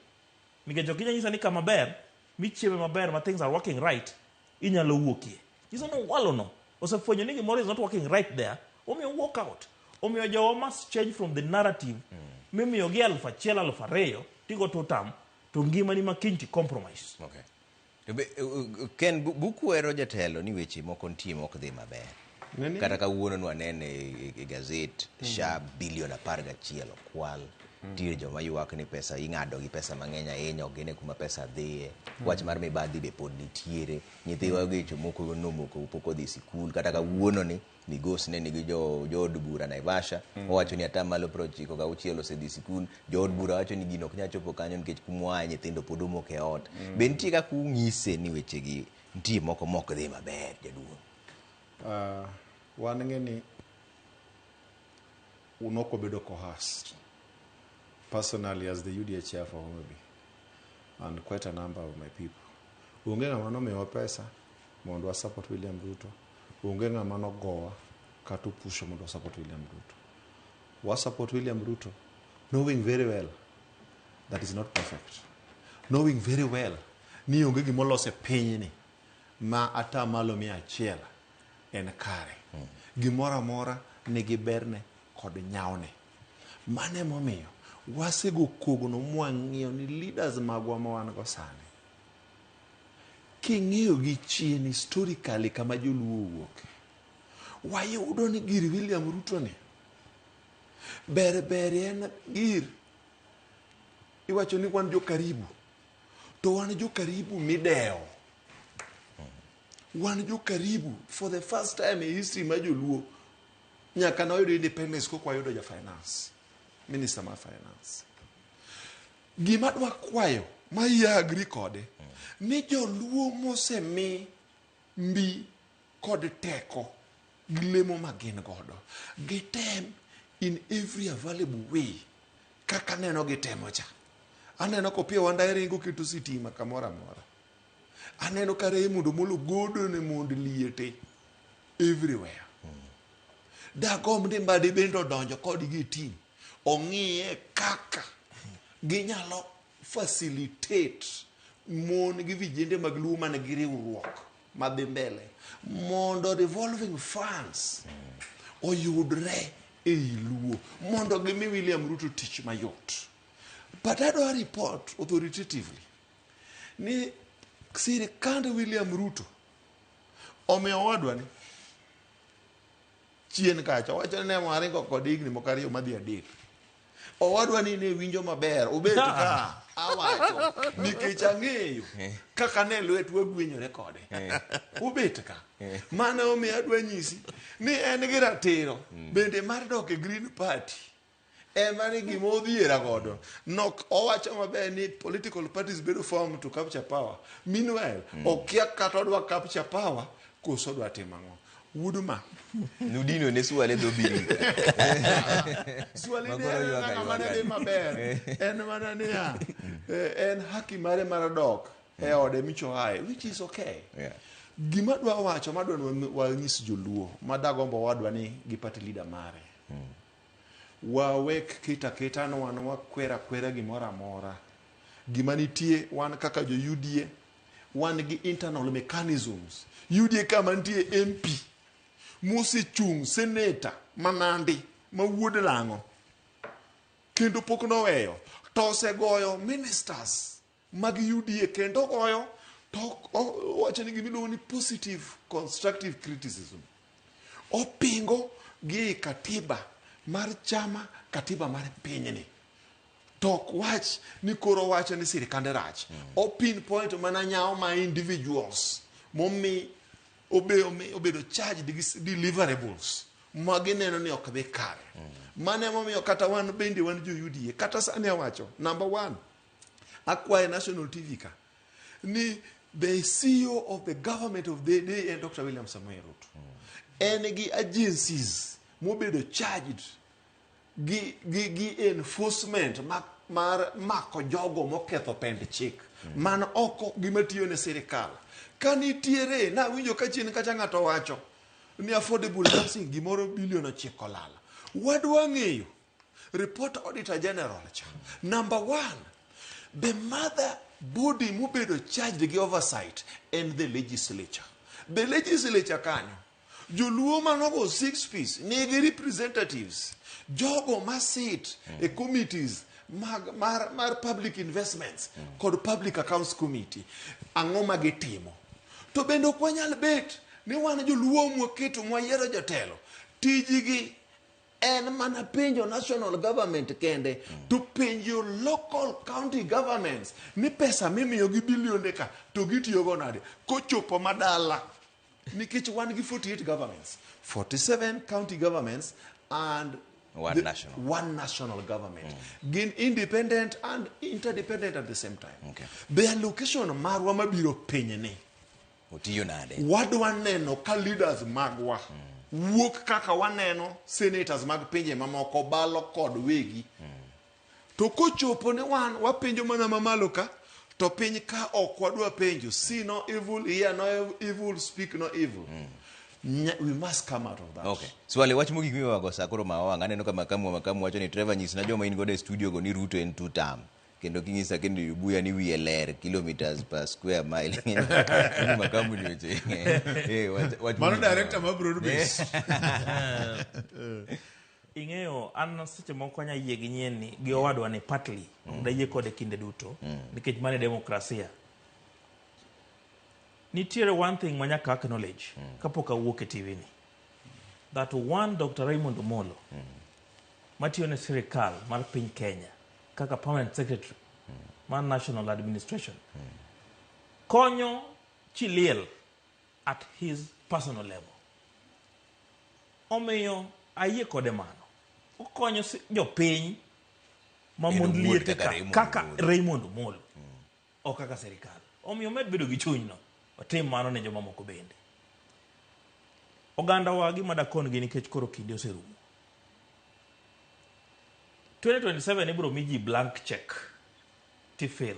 Nikech okinya nyisa ni kama ber, michieme maber ma things are working right, inyalo wuokie. Iso no Owalo no. Osefwenyo ni gimoro is not working right there. Omiyo walk out. Omiyo jowa must change from the narrative. Mimiyo gi 1,000 2,000 tigo totam to ngima ni makinti compromise. Okay. Ken bukwero jatelo ni weche moko nitie mok dhi maber. Kata kawuono nwanene e gazet SHA bilion 11 okwal. Tire joma ywak ni pesa ing'ado gi pesa mang'eny ahinya ogene kuma pesa dhiye. Wach mar mibadhi be pod nitiere. Nyithiwa gecho moko nomoko pok odhi sikul. Kata kawuono ni migosi ne nigi jood bura Naivasha owacho ni atamalo 96 osedhi sikul. Jood bura wacho ni gino ok nyal chopo kanyo nikech kumwaye nyithindo pod omok e ot. Be nitie kaka ung'ise ni wechegi nitie moko mok dhi maber jaduong'? Wan ng'eni unoko bedo coerced. Personally, as the UDA chair for Homebi, and quite a number of my people, unge ng'ama miyowa pesa mondo wa support William Ruto, unge ng'ama gowa kata pusho mondo support William Ruto. We support William Ruto, knowing very well that is not perfect, knowing very well ni unge gimolose piny ni ma ata malo 100 en kare. Gimora mora nigi berne kod nyawne. Mane momiyo wasego kogno mwang'iyo ni leaders magwa ma wan go sani king'iyo gi chien historically kama joluo wuok wayudo ni gir William Ruto ni ber en gir iwacho ni wan jo karibu to wan jo karibu mideo. Wan jo karibu for the first time in history ma joluo nyaka na oyudo independence ko kwayudo ja finance Minister ma finance. Gima dwa kwayo ma ya agri kode ni joluo mosemi mbi kod teko gilemo magin godo gitem in every available way kaka neno gitemo cha. Aneno ko pia wanda ringo keto sitima kamora mora. Aneno kare mundo molo godo ne mond liete everywhere. Dagom de mbade bendo donjo kod gi team ong'iye kaka ginyalo facilitate mon gi vijende mag luo mane gi riwruok madhi mbele mondo revolving funds oyudre e luo mondo gimi William Ruto tich mayot. But I don't report authoritatively ni sirikand William Ruto omiyo wadwa ni chien kacha wacho ne maringo kod igni mokariyo madhi adek. Owadwa ni ne winjo maber obet ka awacho nikech ang'eyo kaka ne lwetwa gwenyore kode obet ka mane omiyo adwa nyisi ni en gi ratiro bende mar dok e Green Party ema ni gima odhiera godo nok owacho maber ni political parties bedo form to capture power. Meanwhile okia kata odwa capture power koso odwa timo ang'o. Wuduma Nudino ne suale do biri. Suale ne mana de maber. En mana ne ya. En haki mare maradok e ode michoae which is okay. Gima dwa wacho madwa wanyis joluo madagombo wadwa ni gi party leader mare. Wawek kita no wan wakwera gimora mora. Gima nitie wan kaka jo UDA wan gi internal mechanisms. UDA kama nitie MP Musi chung senator manandi ma wuod lang'o kendo pok noweyo to osegoyo ministers mag UDA kendo goyo to wacho ni gimiluongo ni positive constructive criticism. Opingo gi katiba mar chama katiba mar pinyni tok wach ni koro wacho ni sirikande rach. Opin point mana nyawo ma individuals momi obedo charged gi deliverables magineno ni ok dhi kare. Mane momiyo kata wan bende wan jo UDA kata sani awacho number 1 akwaye National TV ka ni the CEO of the government of the day and Dr. William Samoei Ruto en gi agencies mobedo charged gi enforcement mar mako jogo moketho pend chik man oko gima tiyo ne sirikal. Kanitiere na winjo ka chien kacha ng'ato wacho ni affordable housing gimoro bilion 9 olala. Wadwa ng'eyo report auditor general cha number 1 the mother body mobedo charged gi oversight and the legislature kanyo joluo manogo 6 piece nigi representatives jogo masit e committees mar public investments kod public accounts committee. Ang'o ma gitimo? To bende ok wanyal bet ni wan joluo mwaketo mwayiero jotelo tijigi en mana penjo national government kende to penjo local county governments ni pesa mimiyo gi bilionde ka to gitiyogo nade kochopo madala. Nikech wan gi 48 governments, 47 county governments and one national government. Gin independent and interdependent at the same time. Okay. The allocation marwa mabiro penyne otiyo nade. Wadwa neno ka leaders magwa wuok kaka waneno senators mag pinje mamoko balo kod wegi. To kochopo ne wan wapenjo mana mamalo ka to piny ka ok wadwa penjo, see no evil, hear no evil, speak no evil. We must come out of that. Okay. Swali wach mogik miwa go sakoro mawanga neno kama makamu wacho ni Trevor nyis na joma in go e studio go ni Ruto en 2 term. Kendo kingisa kendo yubuya ni wiye ler kilometers per square mile. Ni makamu ni weche. Wach mano director ma broad base. Ing'eyo an seche moko nya yie gi nyien ni gi owadwa ni partly da yie kode kinde duto nikech mane demokrasia. Nitiere one thing manyaka acknowledge kapok awuok e TV ni, that one Dr. Raymond Omolo matiyo ne sirikal mar piny Kenya kaka permanent secretary mar national administration konyo Chiliel at his personal level. Omiyo ayie kode mano okonyo jopiny mamond liete kaka Raymond Omolo o kaka sirikal. Omiyo med bedo gi chuny no otim mano ne joma moko bende. Oganda wa gima dakon gi nikech koro kinde oserumo. 2027 ibiro miji blank check tifil.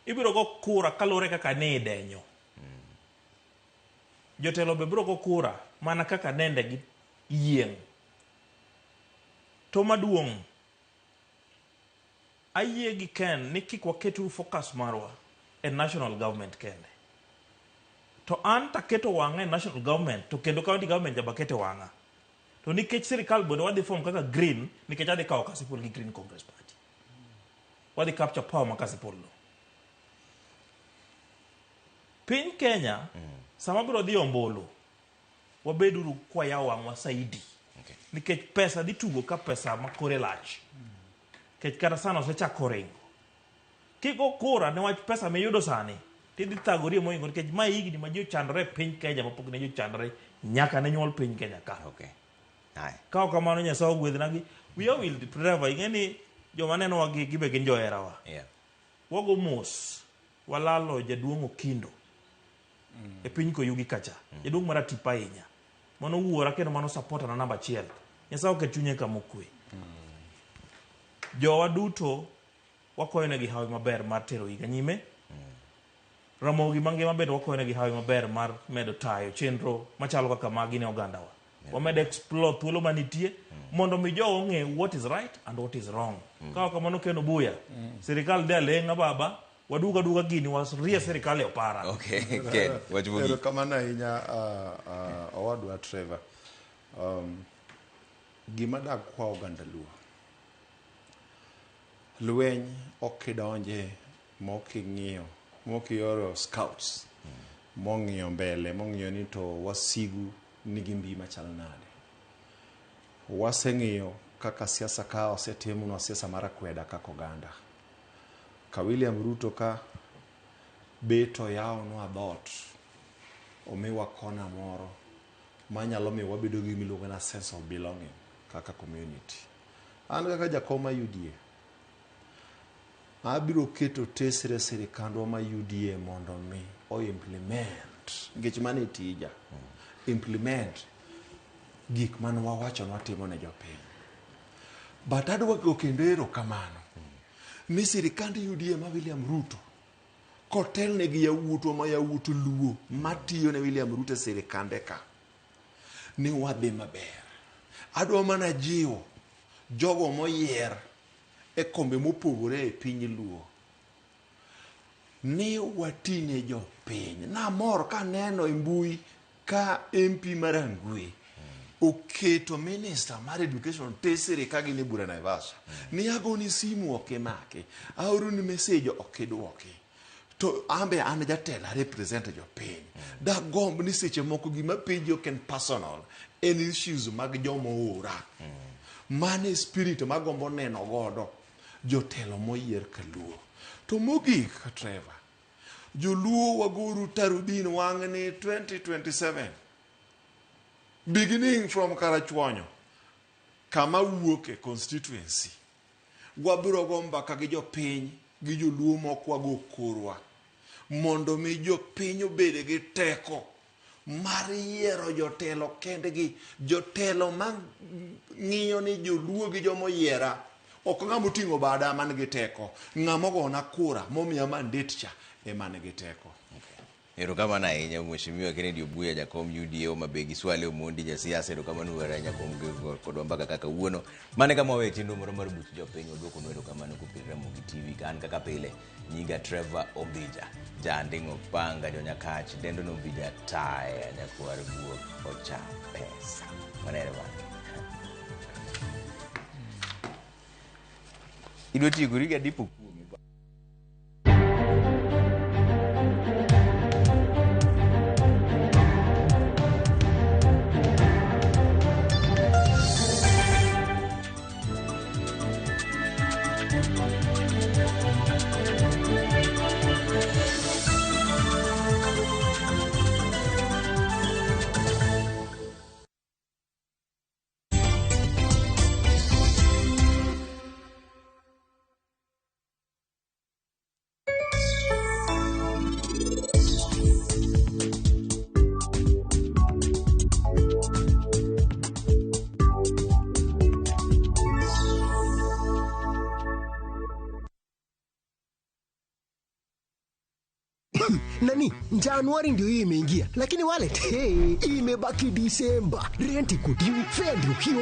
Ibiro go kura kalore kaka ne denyo. Jotelo be biro go kura mana kaka nende gi yieng. To maduong' ayie gi Ken ni kik waketu focus marwa e national government kende. To an taketo wanga e national government to kendo county government jaba keto wanga. To nikech sirikal bende wadhi form kaka green nikech adhi kawo Kasipul gi Green Congress Party. Wadhi capture power ma Kasipul no. Piny Kenya sama biro dhi ombolo wabeduru kwa yawo wangwa saidi. Nikech pesa dhi tugo ka pesa makore lach. Nikech kata sana osechako ringo. Kiko kura ne wach pesa miyudo sani tidhi thagori moingo nikech ma higni ma ji ochandore piny Kenya mapok ne ji ochandore nyaka ne nyuol piny Kenya ka. Okay. Hai. Kao kamano Nyasaye ogwedhna gi we will Trevor ing'eni joma neno wa gibe gin joherawa. Yeah. Wago mos walalo jaduong' Okindo e piny Koyugi kacha. Jaduong' maratipa ahinya. Mano wuora kendo mano supporter na namba 1. Nyasaye oket chunye kama okwe. Jowa duto wakoyonegi hawi maber mar tero higa nyime. Ramogi mangima bende wakoyonegi hawi maber mar medo tayo chenro machalo kaka magi ne ogandawa. Wamedo explore thuolo manitie mondo mi jogo ong'e what is right and what is wrong. Kawa kamano kendo buya. Sirikal de alenga baba waduga gini wasrie sirikal e opara. Okay. Ken, wach mogik. Ero kamano ahinya owadwa Trevor. Gima dak kwa oganda luo. Lweny okidonje moking'iyo mokioro scouts mong'iyo mbele mong'iyo ni to wasigu nigi mbi machal nade. Waseng'iyo kaka siasa ka osetimno siasa mara kweda kaka oganda. Ka William Ruto ka beto yao no abot omiwa kona moro manyalo miyo wabedo gi miluongo na sense of belonging kaka community. An kaka jakom ma UDA abiro keto tesre sirikandwa ma UDA mondo mi o implement nikech mane tija implement gik man wawacho watimo ne jopiny. But adwa go kendo erokamano ni sirikand UDA ma William Ruto kotelne gi yawuotwa ma yawuot luo matiyo ne William Ruto sirikande ka ni wadhi maber. Adwa mana jiwo jogo moyier e kombe mopogore e piny luo ni watine jopiny. Namor kaneno e mbui ka MP Marangwe oketo minister mar education tesere ka gine bura Naivasha ni agoni simu okimake aoroni message okidwoki to ambe an jatela represent jopiny da gomb ni seche moko gima penji ok en personal en issues mag jomo ora mane spirit magombo neno godo jotelo moyier kaluo. To mogik Trevor, joluo wagoru tarudin wang'ni 2027 beginning from Karachuonyo kama wuoke constituency wabiro go mbaka gi jopiny gi joluo moko wago korwa mondo mi jopiny obed gi teko mar yiero jotelo kendgi, jotelo ma ng'iyo ni joluo gi jomoyiera ok ng'amo ting'o bada man gi teko, ng'amo gona kura momiya mandate cha ema nigi teko. Erokamano ahinya Mheshimiwa Kennedy Obuya jakom UDA Homabay Swale Omondi jasiasa. Erokamano ahinya jakom kodwa mbaka kaka wuono mane kama wawe chenro moro mar buch jopiny odwoko no. Erokamano kupir Ramogi TV kan kaka pile nyinga Trevor Ombija jandingo panga jonyakach dendo no Ombija taya nyakwar guok ocha pesa manere bana idwa tigori ga dipo Nani, Januari ndio hii imeingia, lakini wallet imebaki Disemba. Rent iko due, fare ndio hiyo.